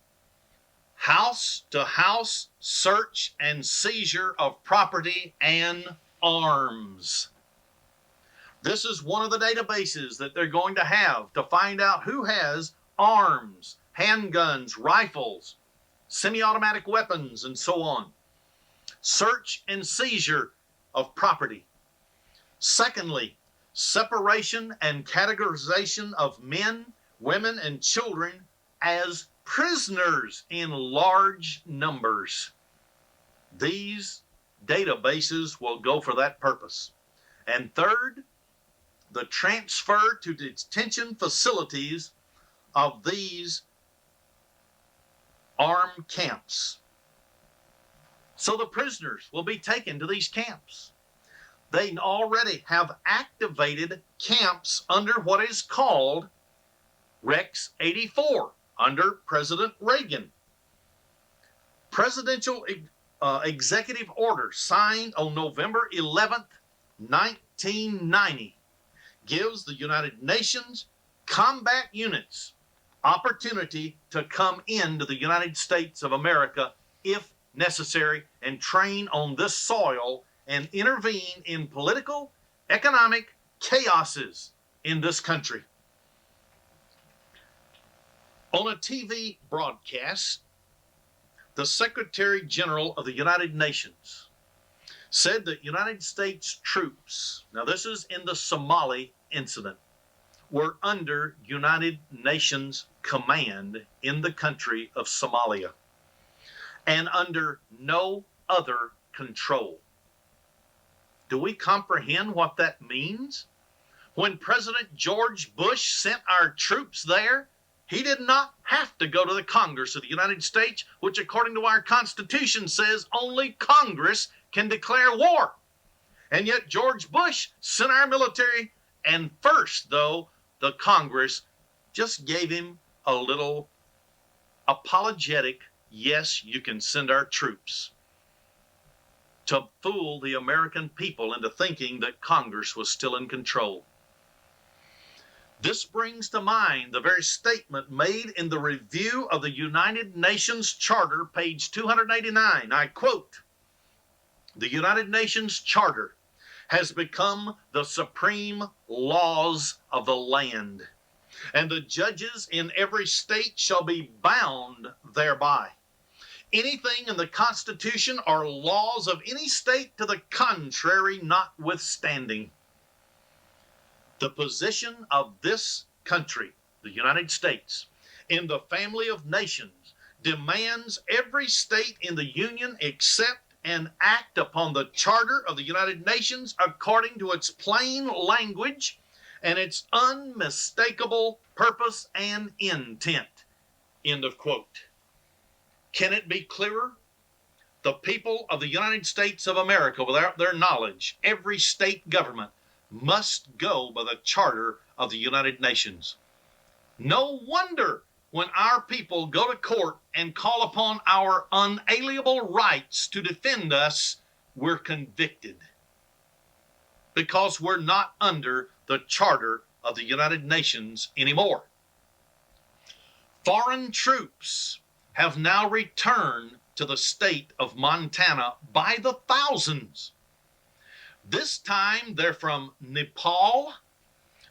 house-to-house search and seizure of property and arms. This is one of the databases that they're going to have to find out who has arms, handguns, rifles, semi-automatic weapons, and so on. Search and seizure of property. Secondly, separation and categorization of men, women, and children as prisoners in large numbers. These databases will go for that purpose. And third, the transfer to detention facilities of these armed camps. So the prisoners will be taken to these camps. They already have activated camps under what is called Rex 84 under President Reagan. Presidential executive order signed on November 11th, 1990 gives the United Nations combat units opportunity to come into the United States of America if necessary and train on this soil and intervene in political, economic chaoses in this country. On a TV broadcast, the Secretary General of the United Nations said that United States troops, now this is in the Somali incident, were under United Nations command in the country of Somalia and under no other control. Do we comprehend what that means? When President George Bush sent our troops there, he did not have to go to the Congress of the United States, which according to our Constitution says only Congress can declare war. And yet George Bush sent our military, and first, though, the Congress just gave him a little apologetic, yes, you can send our troops, to fool the American people into thinking that Congress was still in control. This brings to mind the very statement made in the review of the United Nations Charter, page 289. I quote, "The United Nations Charter has become the supreme laws of the land, and the judges in every state shall be bound thereby. Anything in the Constitution or laws of any state to the contrary notwithstanding." The position of this country, the United States, in the family of nations demands every state in the Union accept and act upon the Charter of the United Nations according to its plain language and its unmistakable purpose and intent. End of quote. Can it be clearer? The people of the United States of America, without their knowledge, every state government must go by the Charter of the United Nations. No wonder when our people go to court and call upon our unalienable rights to defend us, we're convicted. Because we're not under the Charter of the United Nations anymore. Foreign troops have now returned to the state of Montana by the thousands. This time they're from Nepal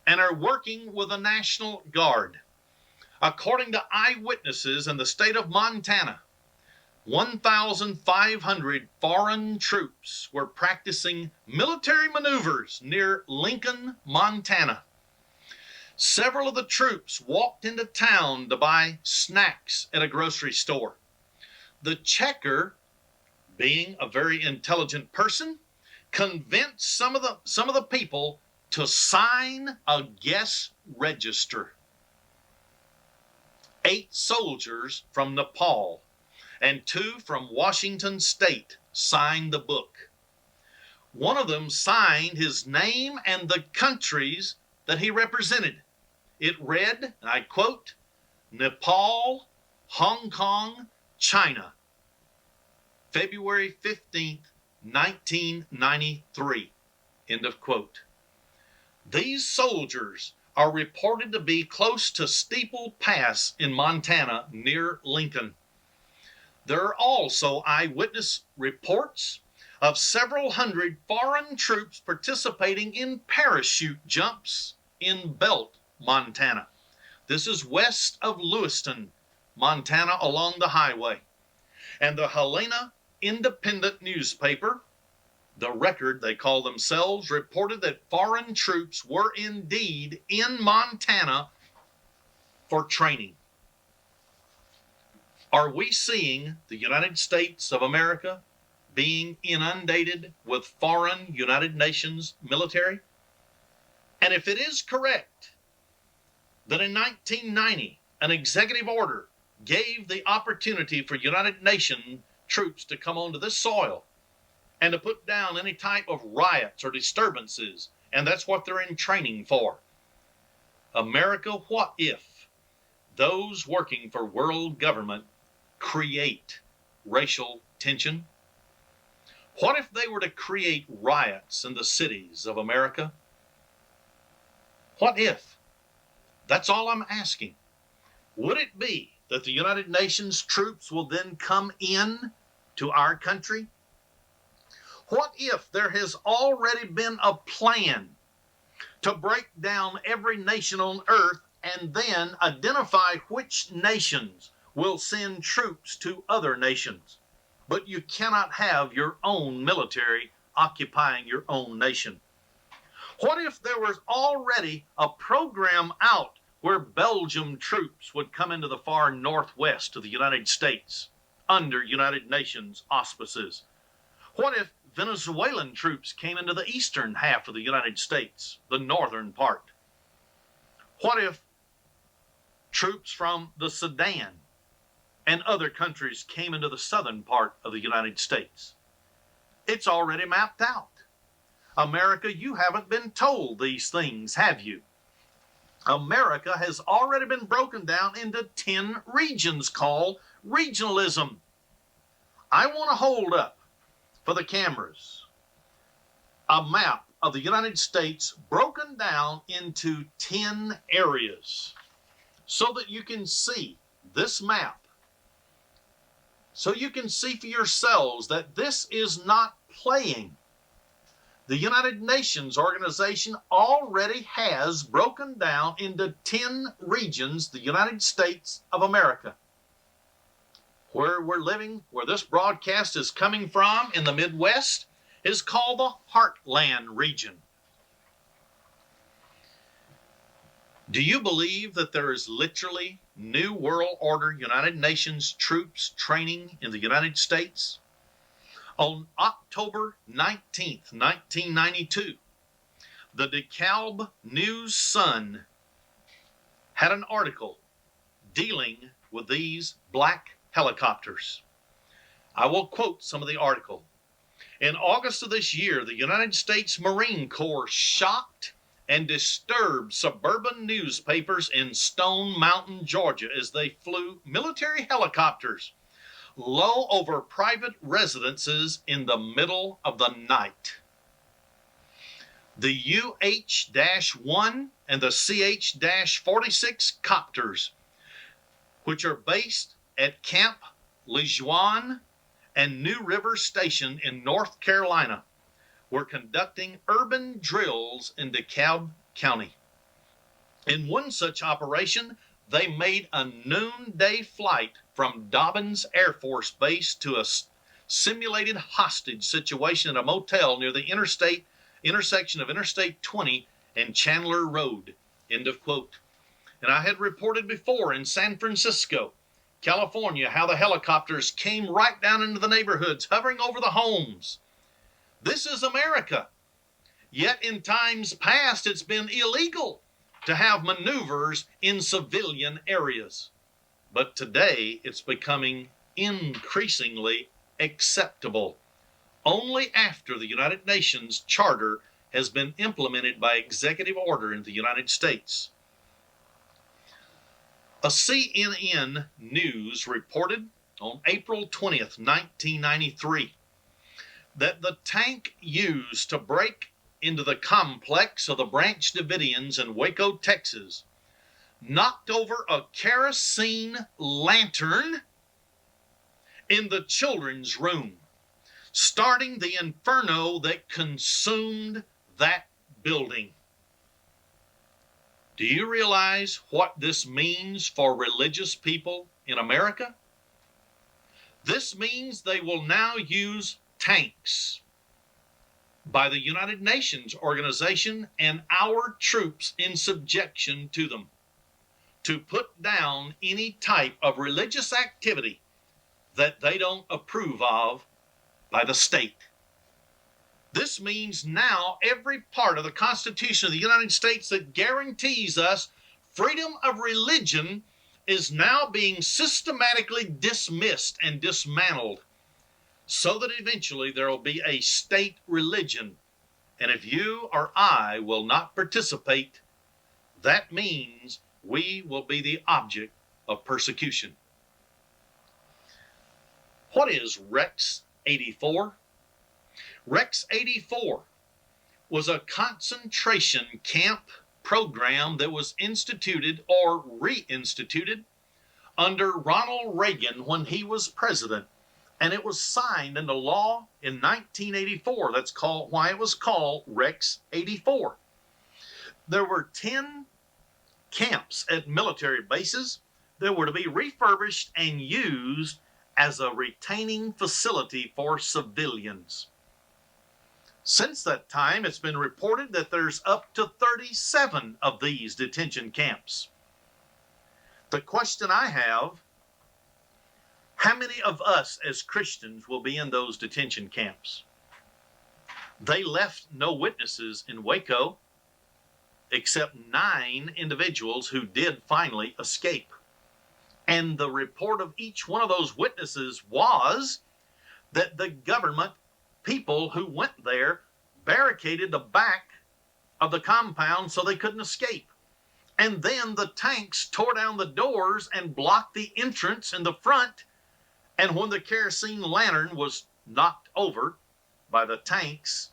and are working with the National Guard. According to eyewitnesses in the state of Montana, 1,500 foreign troops were practicing military maneuvers near Lincoln, Montana. Several of the troops walked into town to buy snacks at a grocery store. The checker, being a very intelligent person, convinced some of the people to sign a guest register. 8 soldiers from Nepal and 2 from Washington State signed the book. One of them signed his name and the countries that he represented. It read, and I quote, Nepal, Hong Kong, China, February 15th, 1993. End of quote. These soldiers are reported to be close to Steeple Pass in Montana near Lincoln. There are also eyewitness reports of several hundred foreign troops participating in parachute jumps in Belt, Montana. This is west of Lewiston, Montana, along the highway. And the Helena Independent newspaper, the Record they call themselves, reported that foreign troops were indeed in Montana for training. Are we seeing the United States of America being inundated with foreign United Nations military? And if it is correct that in 1990 an executive order gave the opportunity for United Nations troops to come onto this soil and to put down any type of riots or disturbances, and that's what they're in training for. America, what if those working for world government create racial tension? What if they were to create riots in the cities of America? What if? That's all I'm asking. Would it be that the United Nations troops will then come in to our country? What if there has already been a plan to break down every nation on earth and then identify which nations will send troops to other nations? But you cannot have your own military occupying your own nation. What if there was already a program out where Belgium troops would come into the far northwest of the United States under United Nations auspices? What if Venezuelan troops came into the eastern half of the United States, the northern part? What if troops from the Sudan and other countries came into the southern part of the United States? It's already mapped out. America, you haven't been told these things, have you? America has already been broken down into 10 regions called regionalism. I want to hold up for the cameras a map of the United States broken down into 10 areas so that you can see this map, so you can see for yourselves that this is not playing. The United Nations organization already has broken down into 10 regions the United States of America. Where we're living, where this broadcast is coming from in the Midwest, is called the Heartland region. Do you believe that there is literally New World Order United Nations troops training in the United States? On October 19th, 1992, the DeKalb News-Sun had an article dealing with these black helicopters. I will quote some of the article. In August of this year, the United States Marine Corps shocked and disturbed suburban newspapers in Stone Mountain, Georgia, as they flew military helicopters low over private residences in the middle of the night. The UH-1 and the CH-46 copters, which are based at Camp Lejeune and New River Station in North Carolina, were conducting urban drills in DeKalb County. In one such operation, they made a noonday flight from Dobbins Air Force Base to a simulated hostage situation at a motel near the intersection of Interstate 20 and Chandler Road. End of quote. And I had reported before in San Francisco, California, how the helicopters came right down into the neighborhoods, hovering over the homes. This is America. Yet in times past, it's been illegal to have maneuvers in civilian areas. But today, it's becoming increasingly acceptable, only after the United Nations Charter has been implemented by executive order in the United States. A CNN News reported on April 20th, 1993, that the tank used to break into the complex of the Branch Davidians in Waco, Texas, knocked over a kerosene lantern in the children's room, starting the inferno that consumed that building. Do you realize what this means for religious people in America? This means they will now use tanks by the United Nations organization and our troops in subjection to them to put down any type of religious activity that they don't approve of by the state. This means now every part of the Constitution of the United States that guarantees us freedom of religion is now being systematically dismissed and dismantled, so that eventually there will be a state religion. And if you or I will not participate, that means we will be the object of persecution. What is Rex 84? Rex 84 was a concentration camp program that was instituted or reinstituted under Ronald Reagan when he was president, and it was signed into law in 1984. That's why it was called Rex 84. There were 10 camps at military bases that were to be refurbished and used as a retaining facility for civilians. Since that time, it's been reported that there's up to 37 of these detention camps. The question I have, how many of us as Christians will be in those detention camps? They left no witnesses in Waco, except 9 individuals who did finally escape. And the report of each one of those witnesses was that the government people who went there barricaded the back of the compound so they couldn't escape. And then the tanks tore down the doors and blocked the entrance in the front. And when the kerosene lantern was knocked over by the tanks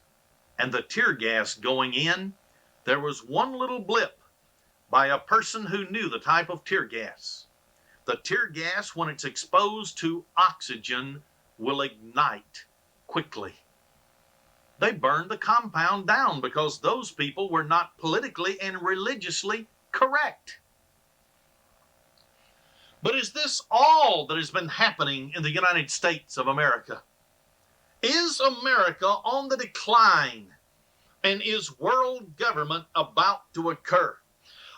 and the tear gas going in, there was one little blip by a person who knew the type of tear gas. The tear gas, when it's exposed to oxygen, will ignite quickly. They burned the compound down because those people were not politically and religiously correct. But is this all that has been happening in the United States of America? Is America on the decline? And is world government about to occur?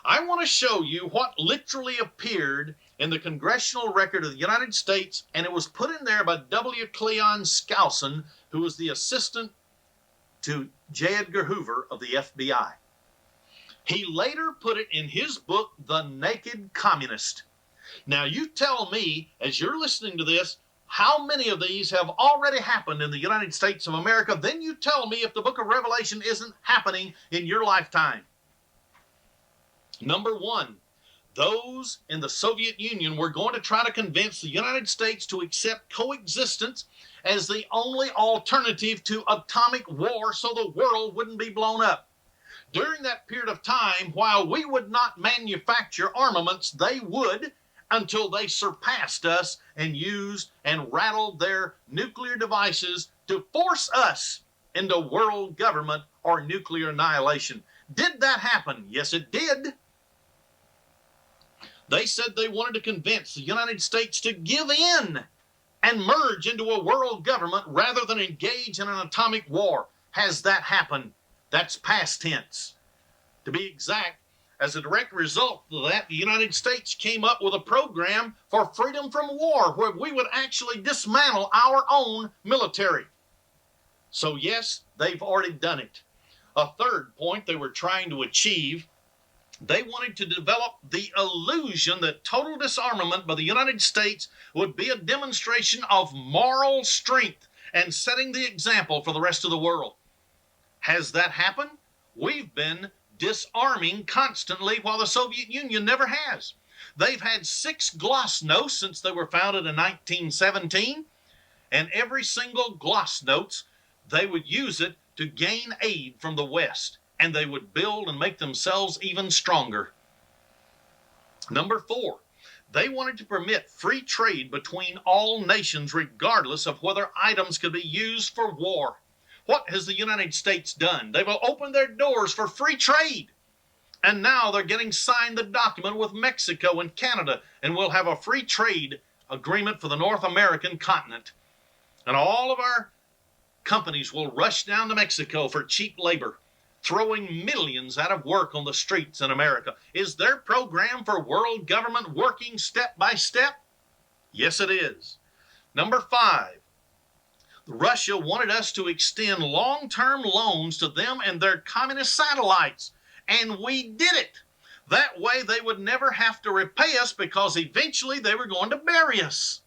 I want to show you what literally appeared in the Congressional Record of the United States, and it was put in there by W. Cleon Skousen, who was the assistant to J. Edgar Hoover of the FBI. He later put it in his book, The Naked Communist. Now you tell me, as you're listening to this, how many of these have already happened in the United States of America? Then you tell me if the book of Revelation isn't happening in your lifetime. Number 1, those in the Soviet Union were going to try to convince the United States to accept coexistence as the only alternative to atomic war so the world wouldn't be blown up. During that period of time, while we would not manufacture armaments, they would, until they surpassed us and used and rattled their nuclear devices to force us into world government or nuclear annihilation. Did that happen? Yes, it did. They said they wanted to convince the United States to give in and merge into a world government rather than engage in an atomic war. Has that happened? That's past tense. To be exact, as a direct result of that, the United States came up with a program for freedom from war where we would actually dismantle our own military. So yes, they've already done it. A third point they were trying to achieve, they wanted to develop the illusion that total disarmament by the United States would be a demonstration of moral strength and setting the example for the rest of the world. Has that happened? We've been disarming constantly while the Soviet Union never has. They've had 6 glasnost since they were founded in 1917, and every single glasnost, they would use it to gain aid from the West, and they would build and make themselves even stronger. Number 4, they wanted to permit free trade between all nations regardless of whether items could be used for war. What has the United States done? They've opened their doors for free trade. And now they're getting signed the document with Mexico and Canada, and we'll have a free trade agreement for the North American continent. And all of our companies will rush down to Mexico for cheap labor, throwing millions out of work on the streets in America. Is their program for world government working step by step? Yes, it is. Number 5. Russia wanted us to extend long-term loans to them and their communist satellites, and we did it. That way they would never have to repay us because eventually they were going to bury us.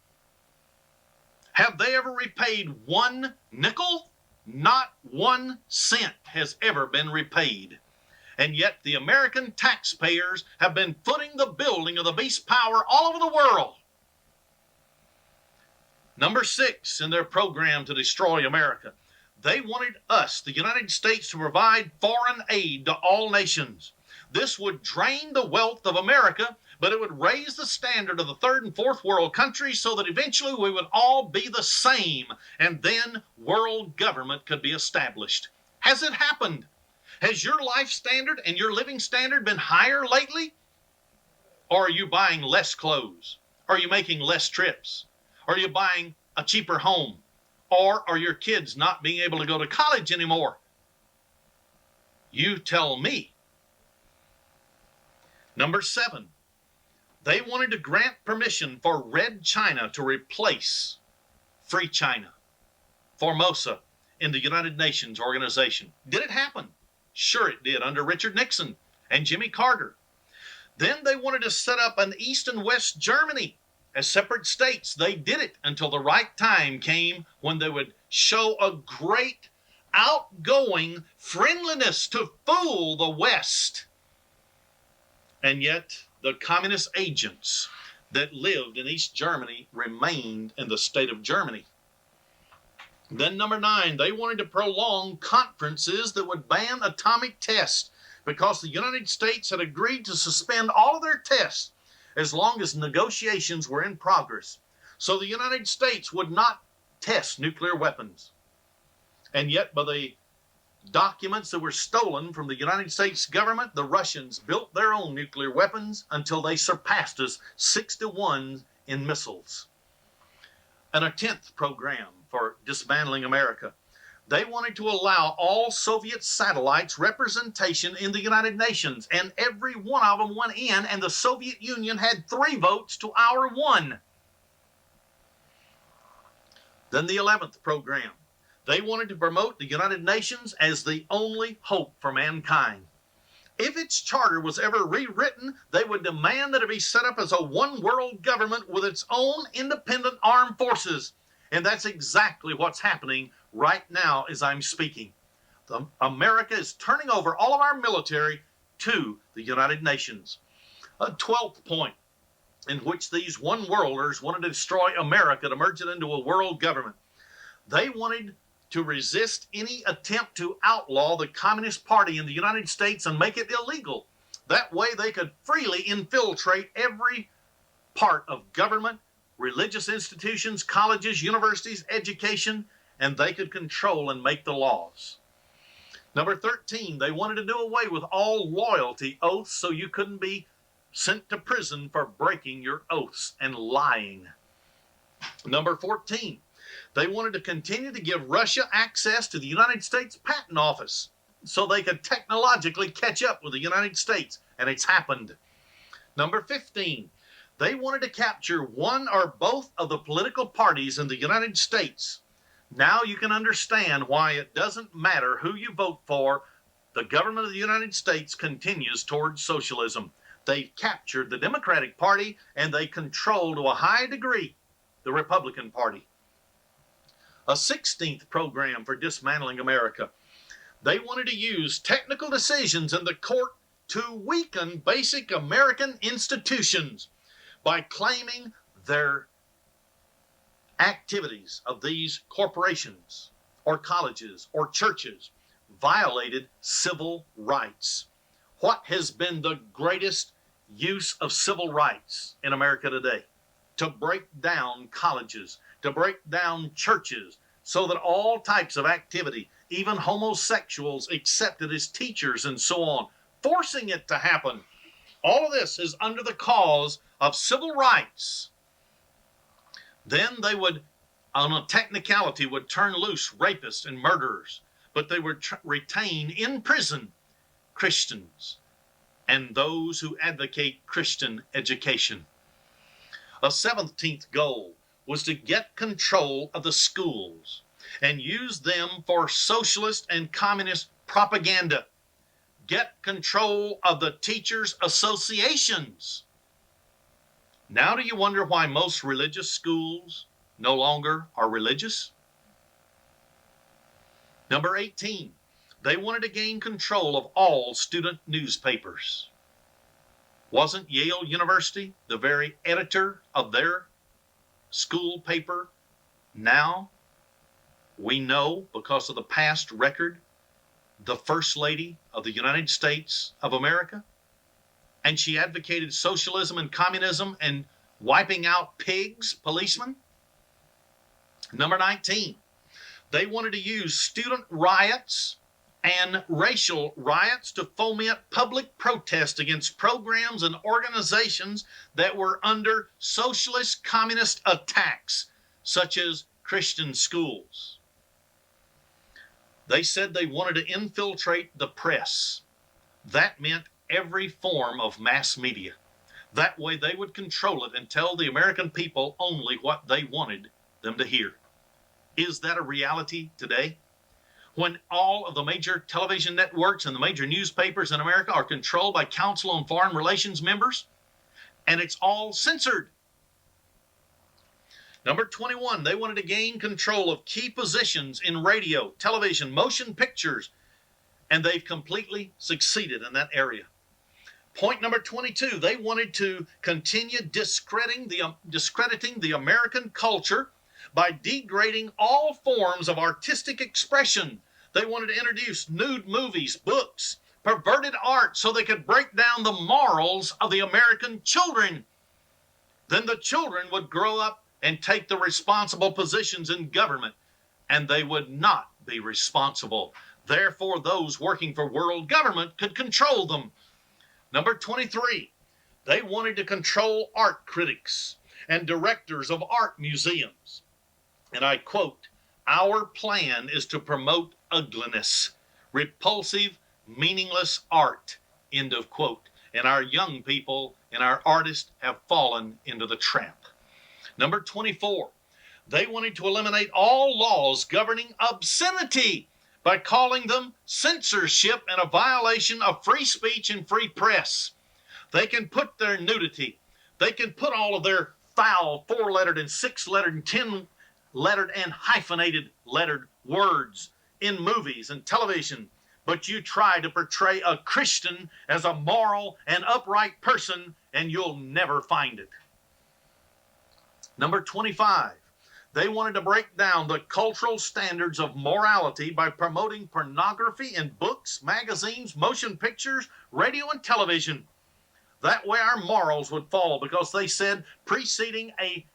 Have they ever repaid 1 nickel? Not 1 cent has ever been repaid. And yet the American taxpayers have been footing the building of the beast power all over the world. Number 6 in their program to destroy America, they wanted us, the United States, to provide foreign aid to all nations. This would drain the wealth of America but it would raise the standard of the third and fourth world countries so that eventually we would all be the same, and then world government could be established. Has it happened? Has your life standard and your living standard been higher lately? Or are you buying less clothes? Are you making less trips? Are you buying a cheaper home? Or are your kids not being able to go to college anymore? You tell me. Number 7, they wanted to grant permission for Red China to replace Free China, Formosa, in the United Nations organization. Did it happen? Sure it did, under Richard Nixon and Jimmy Carter. Then they wanted to set up an East and West Germany as separate states. They did it until the right time came when they would show a great outgoing friendliness to fool the West. And yet the communist agents that lived in East Germany remained in the state of Germany. Then number 9, they wanted to prolong conferences that would ban atomic tests because the United States had agreed to suspend all of their tests as long as negotiations were in progress. So the United States would not test nuclear weapons. And yet by the documents that were stolen from the United States government, the Russians built their own nuclear weapons until they surpassed us 6-1 in missiles. And a 10th program for dismantling America. They wanted to allow all Soviet satellites representation in the United Nations, and every one of them went in, and the Soviet Union had 3 votes to our 1. Then the 11th program. They wanted to promote the United Nations as the only hope for mankind. If its charter was ever rewritten, they would demand that it be set up as a one-world government with its own independent armed forces. And that's exactly what's happening right now as I'm speaking. America is turning over all of our military to the United Nations. A 12th point in which these one-worlders wanted to destroy America to merge it into a world government. They wanted to resist any attempt to outlaw the Communist Party in the United States and make it illegal. That way they could freely infiltrate every part of government, religious institutions, colleges, universities, education, and they could control and make the laws. Number 13, they wanted to do away with all loyalty oaths so you couldn't be sent to prison for breaking your oaths and lying. Number 14, they wanted to continue to give Russia access to the United States Patent Office so they could technologically catch up with the United States, and it's happened. Number 15, they wanted to capture one or both of the political parties in the United States. Now you can understand why it doesn't matter who you vote for, the government of the United States continues towards socialism. They captured the Democratic Party and they control to a high degree the Republican Party. A 16th program for dismantling America. They wanted to use technical decisions in the court to weaken basic American institutions by claiming their activities of these corporations or colleges or churches violated civil rights. What has been the greatest use of civil rights in America today? To break down colleges, to break down churches, so that all types of activity, even homosexuals accepted as teachers and so on, forcing it to happen. All of this is under the cause of civil rights. Then they would, on a technicality, would turn loose rapists and murderers, but they would retain in prison Christians and those who advocate Christian education. A 17th goal was to get control of the schools and use them for socialist and communist propaganda. Get control of the teachers' associations. Now do you wonder why most religious schools no longer are religious? Number 18, they wanted to gain control of all student newspapers. Wasn't Yale University the very editor of their school paper? Now we know, because of the past record, the First Lady of the United States of America? and she advocated socialism and communism and wiping out pigs, policemen. Number 19, they wanted to use student riots and racial riots to foment public protest against programs and organizations that were under socialist communist attacks, such as Christian schools. They said they wanted to infiltrate the press. That meant every form of mass media. That way they would control it and tell the American people only what they wanted them to hear. Is that a reality today? When all of the major television networks and the major newspapers in America are controlled by Council on Foreign Relations members, and it's all censored. Number 21, they wanted to gain control of key positions in radio, television, motion pictures, and they've completely succeeded in that area. Point number 22, they wanted to continue discrediting the American culture by degrading all forms of artistic expression. They wanted to introduce nude movies, books, perverted art, so they could break down the morals of the American children. Then the children would grow up and take the responsible positions in government, and they would not be responsible. Therefore, those working for world government could control them. Number 23, they wanted to control art critics and directors of art museums. And I quote, "Our plan is to promote ugliness, repulsive, meaningless art," end of quote. And our young people and our artists have fallen into the trap. Number 24, they wanted to eliminate all laws governing obscenity by calling them censorship and a violation of free speech and free press. They can put their nudity, they can put all of their foul 4-lettered and 6-lettered and 10-lettered and hyphenated lettered words in movies and television, but you try to portray a Christian as a moral and upright person, and you'll never find it. Number 25, they wanted to break down the cultural standards of morality by promoting pornography in books, magazines, motion pictures, radio, and television. That way our morals would fall, because they said preceding a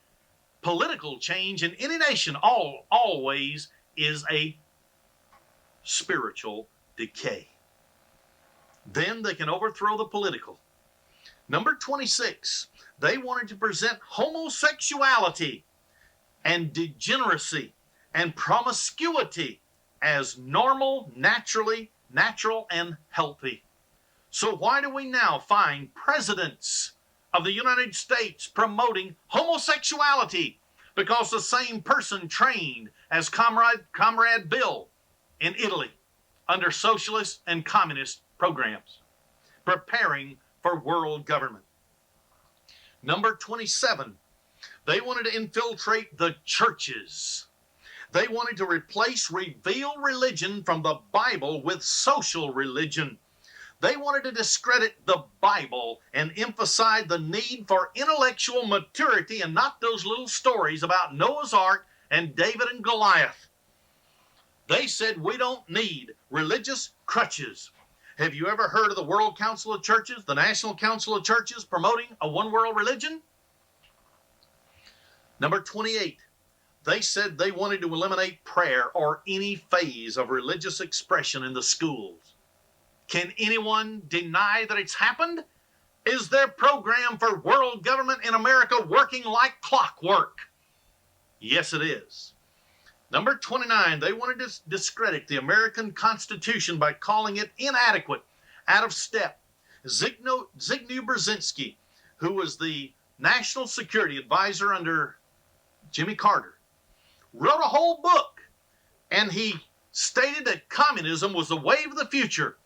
political change in any nation always is a spiritual decay. Then they can overthrow the political. Number 26, they wanted to present homosexuality and degeneracy and promiscuity as normal, natural, and healthy. So why do we now find presidents of the United States promoting homosexuality? Because the same person trained as Comrade Bill in Italy under socialist and communist programs, preparing for world government. Number 27, they wanted to infiltrate the churches. They wanted to replace revealed religion from the Bible with social religion. They wanted to discredit the Bible and emphasize the need for intellectual maturity and not those little stories about Noah's Ark and David and Goliath. They said we don't need religious crutches. Have you ever heard of the World Council of Churches, the National Council of Churches promoting a one-world religion? Number 28, they said they wanted to eliminate prayer or any phase of religious expression in the schools. Can anyone deny that it's happened? Is their program for world government in America working like clockwork? Yes, it is. Number 29, they wanted to discredit the American Constitution by calling it inadequate, out of step. Zygmunt Brzezinski, who was the National Security Advisor under Jimmy Carter, wrote a whole book, and he stated that communism was the way of the future.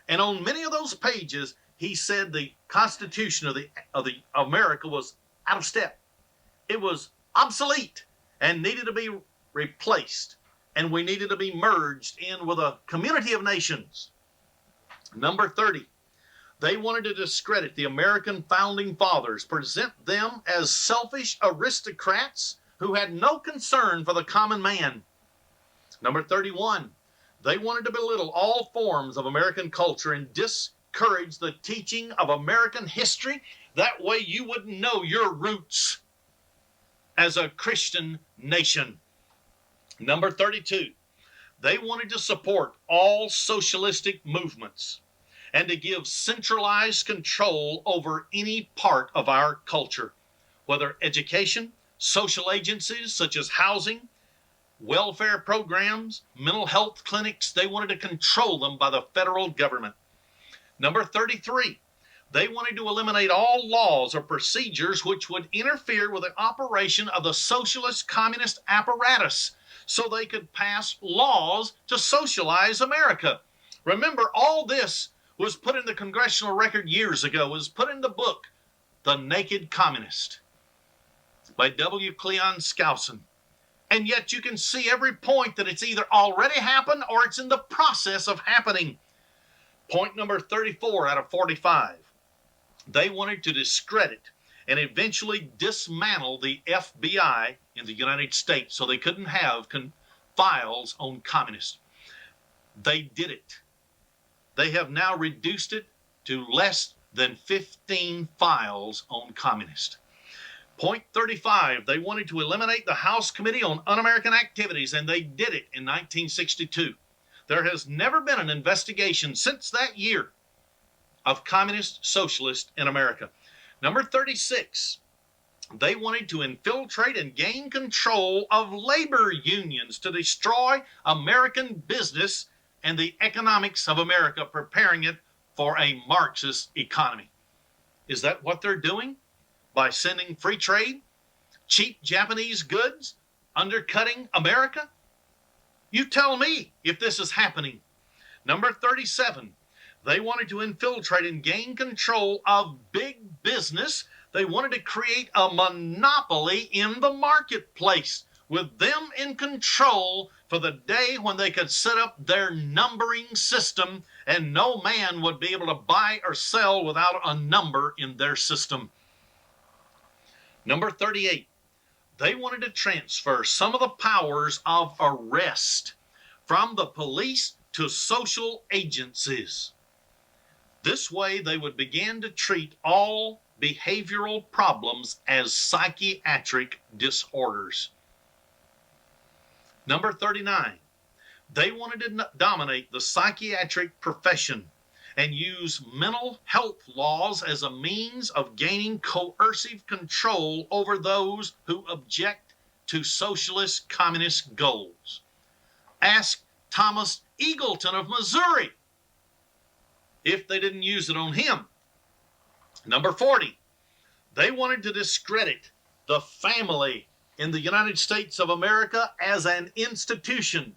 And on many of those pages, he said the Constitution of America was out of step. It was obsolete and needed to be replaced, and we needed to be merged in with a community of nations. Number 30, they wanted to discredit the American founding fathers, present them as selfish aristocrats who had no concern for the common man. Number 31, they wanted to belittle all forms of American culture and discourage the teaching of American history. That way you wouldn't know your roots as a Christian nation. Number 32, they wanted to support all socialistic movements and to give centralized control over any part of our culture, whether education, social agencies such as housing, welfare programs, mental health clinics. They wanted to control them by the federal government. Number 33, they wanted to eliminate all laws or procedures which would interfere with the operation of the socialist communist apparatus so they could pass laws to socialize America. Remember, all this was put in the congressional record years ago, was put in the book, The Naked Communist, by W. Cleon Skousen. And yet you can see every point that it's either already happened or it's in the process of happening. Point number 34 out of 45. They wanted to discredit and eventually dismantle the FBI in the United States so they couldn't have files on communists. They did it. They have now reduced it to less than 15 files on communists. Point 35, they wanted to eliminate the House Committee on Un-American Activities, and they did it in 1962. There has never been an investigation since that year of communist socialists in America. Number 36, they wanted to infiltrate and gain control of labor unions to destroy American business and the economics of America, preparing it for a Marxist economy. Is that what they're doing? By sending free trade, cheap Japanese goods, undercutting America? You tell me if this is happening. Number 37, they wanted to infiltrate and gain control of big business. They wanted to create a monopoly in the marketplace with them in control for the day when they could set up their numbering system and no man would be able to buy or sell without a number in their system. Number 38, they wanted to transfer some of the powers of arrest from the police to social agencies. This way, they would begin to treat all behavioral problems as psychiatric disorders. Number 39, they wanted to dominate the psychiatric profession and use mental health laws as a means of gaining coercive control over those who object to socialist communist goals. Ask Thomas Eagleton of Missouri if they didn't use it on him. Number 40, they wanted to discredit the family in the United States of America as an institution.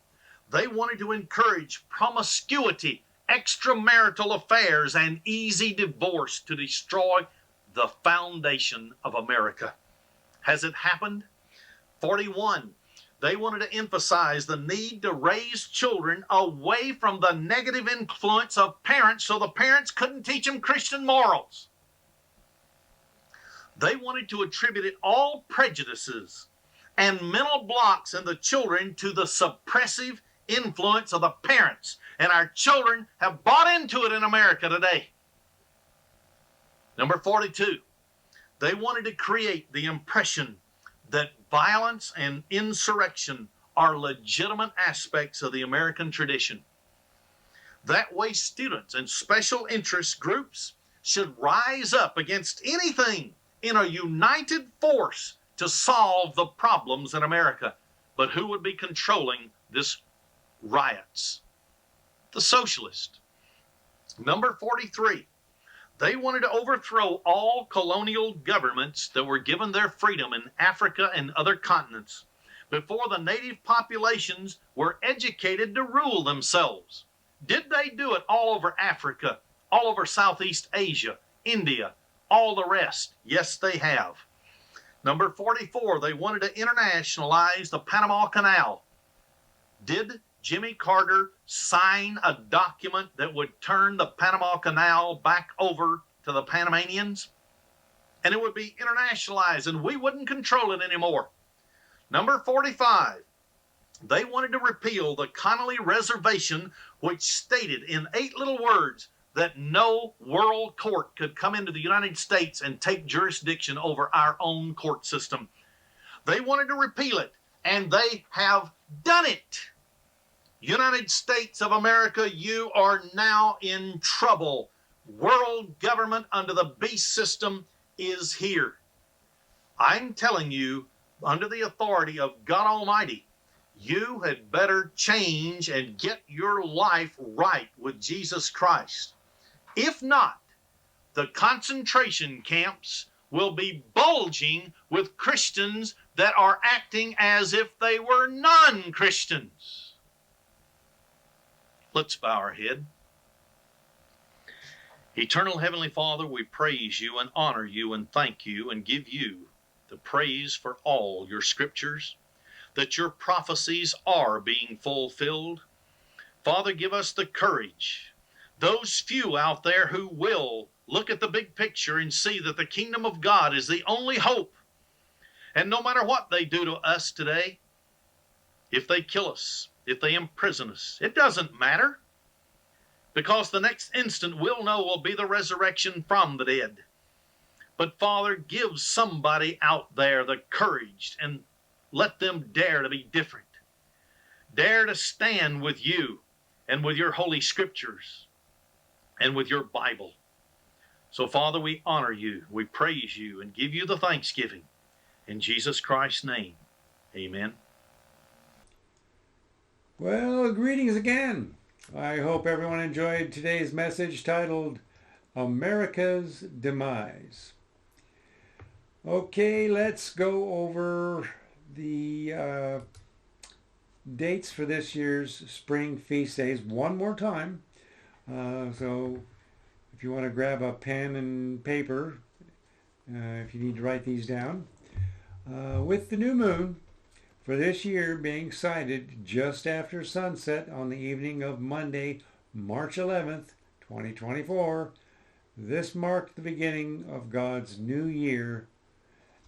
They wanted to encourage promiscuity, extramarital affairs, and easy divorce to destroy the foundation of America. Has it happened? 41, they wanted to emphasize the need to raise children away from the negative influence of parents so the parents couldn't teach them Christian morals. They wanted to attribute all prejudices and mental blocks in the children to the suppressive influence of the parents. And our children have bought into it in America today. Number 42, they wanted to create the impression that violence and insurrection are legitimate aspects of the American tradition. That way, students and special interest groups should rise up against anything in a united force to solve the problems in America. But who would be controlling this riots? The socialists. Number 43, they wanted to overthrow all colonial governments that were given their freedom in Africa and other continents before the native populations were educated to rule themselves. Did they do it all over Africa, all over Southeast Asia, India, all the rest? Yes, they have. Number 44, they wanted to internationalize the Panama Canal. Did Jimmy Carter sign a document that would turn the Panama Canal back over to the Panamanians? And it would be internationalized and we wouldn't control it anymore. Number 45, they wanted to repeal the Connolly Reservation, which stated in 8 little words that no world court could come into the United States and take jurisdiction over our own court system. They wanted to repeal it, and they have done it. United States of America, you are now in trouble. World government under the beast system is here. I'm telling you, under the authority of God Almighty, you had better change and get your life right with Jesus Christ. If not, the concentration camps will be bulging with Christians that are acting as if they were non-Christians. Let's bow our head. Eternal Heavenly Father, we praise you and honor you and thank you and give you the praise for all your scriptures, that your prophecies are being fulfilled. Father, give us the courage. Those few out there who will look at the big picture and see that the kingdom of God is the only hope. And no matter what they do to us today, if they kill us, if they imprison us, it doesn't matter. Because the next instant we'll know will be the resurrection from the dead. But Father, give somebody out there the courage and let them dare to be different. Dare to stand with you and with your holy scriptures and with your Bible. So Father, we honor you, we praise you, and give you the thanksgiving. In Jesus Christ's name, amen. Well, greetings again. I hope everyone enjoyed today's message titled America's Demise. Okay, let's go over the dates for this year's spring feast days one more time. So if you want to grab a pen and paper, if you need to write these down. With the new moon for this year being sighted just after sunset on the evening of Monday, March 11th, 2024, this marked the beginning of God's new year,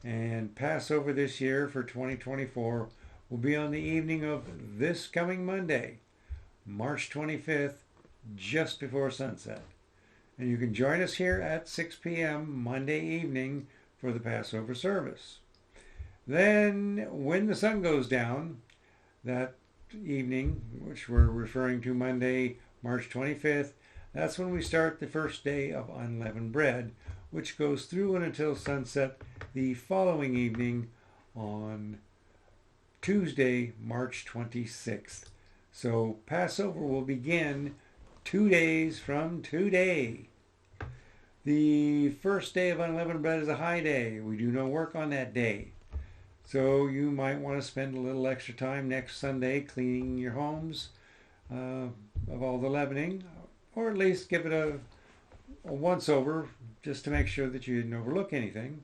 and Passover this year for 2024 will be on the evening of this coming Monday, March 25th, just before sunset. And you can join us here at 6 p.m. Monday evening for the Passover service. Then, when the sun goes down that evening, which we're referring to Monday, March 25th, that's when we start the first day of unleavened bread, which goes through and until sunset the following evening on Tuesday, March 26th. So Passover will begin 2 days from today. The first day of unleavened bread is a high day. We do no work on that day. So you might want to spend a little extra time next Sunday cleaning your homes of all the leavening, or at least give it a once over just to make sure that you didn't overlook anything.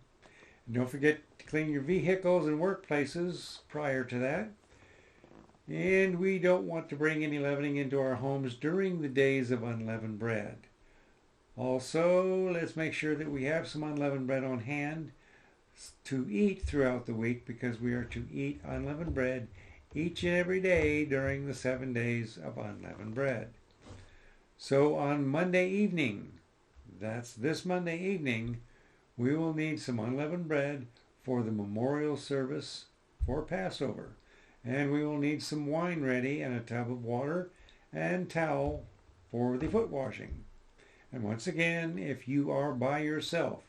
And don't forget to clean your vehicles and workplaces prior to that. And we don't want to bring any leavening into our homes during the days of unleavened bread. Also, let's make sure that we have some unleavened bread on hand to eat throughout the week, because we are to eat unleavened bread each and every day during the 7 days of unleavened bread. So on Monday evening, that's this Monday evening, we will need some unleavened bread for the memorial service for Passover. And we will need some wine ready and a tub of water and towel for the foot washing. And once again, if you are by yourself,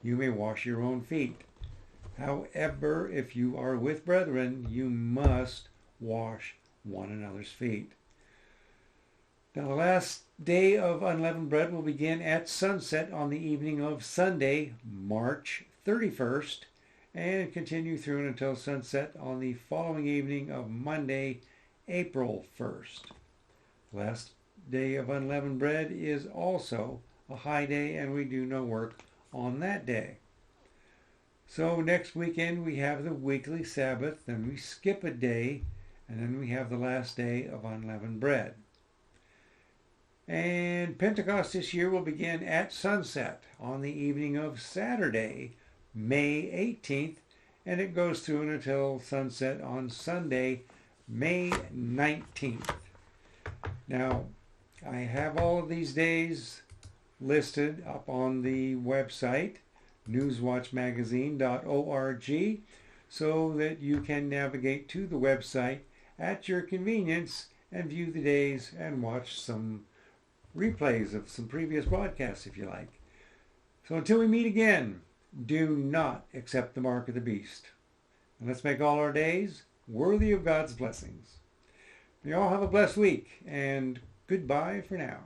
you may wash your own feet. However, if you are with brethren, you must wash one another's feet. Now, the last day of unleavened bread will begin at sunset on the evening of Sunday, March 31st, and continue through and until sunset on the following evening of Monday, April 1st. Last day of unleavened bread is also a high day, and we do no work on that day. So next weekend we have the weekly Sabbath, then we skip a day, and then we have the last day of unleavened bread. And Pentecost this year will begin at sunset on the evening of Saturday, May 18th, and it goes through until sunset on Sunday, May 19th. Now, I have all of these days listed up on the website, newswatchmagazine.org, so that you can navigate to the website at your convenience and view the days and watch some replays of some previous broadcasts if you like. So until we meet again, do not accept the mark of the beast. And let's make all our days worthy of God's blessings. You all have a blessed week, and goodbye for now.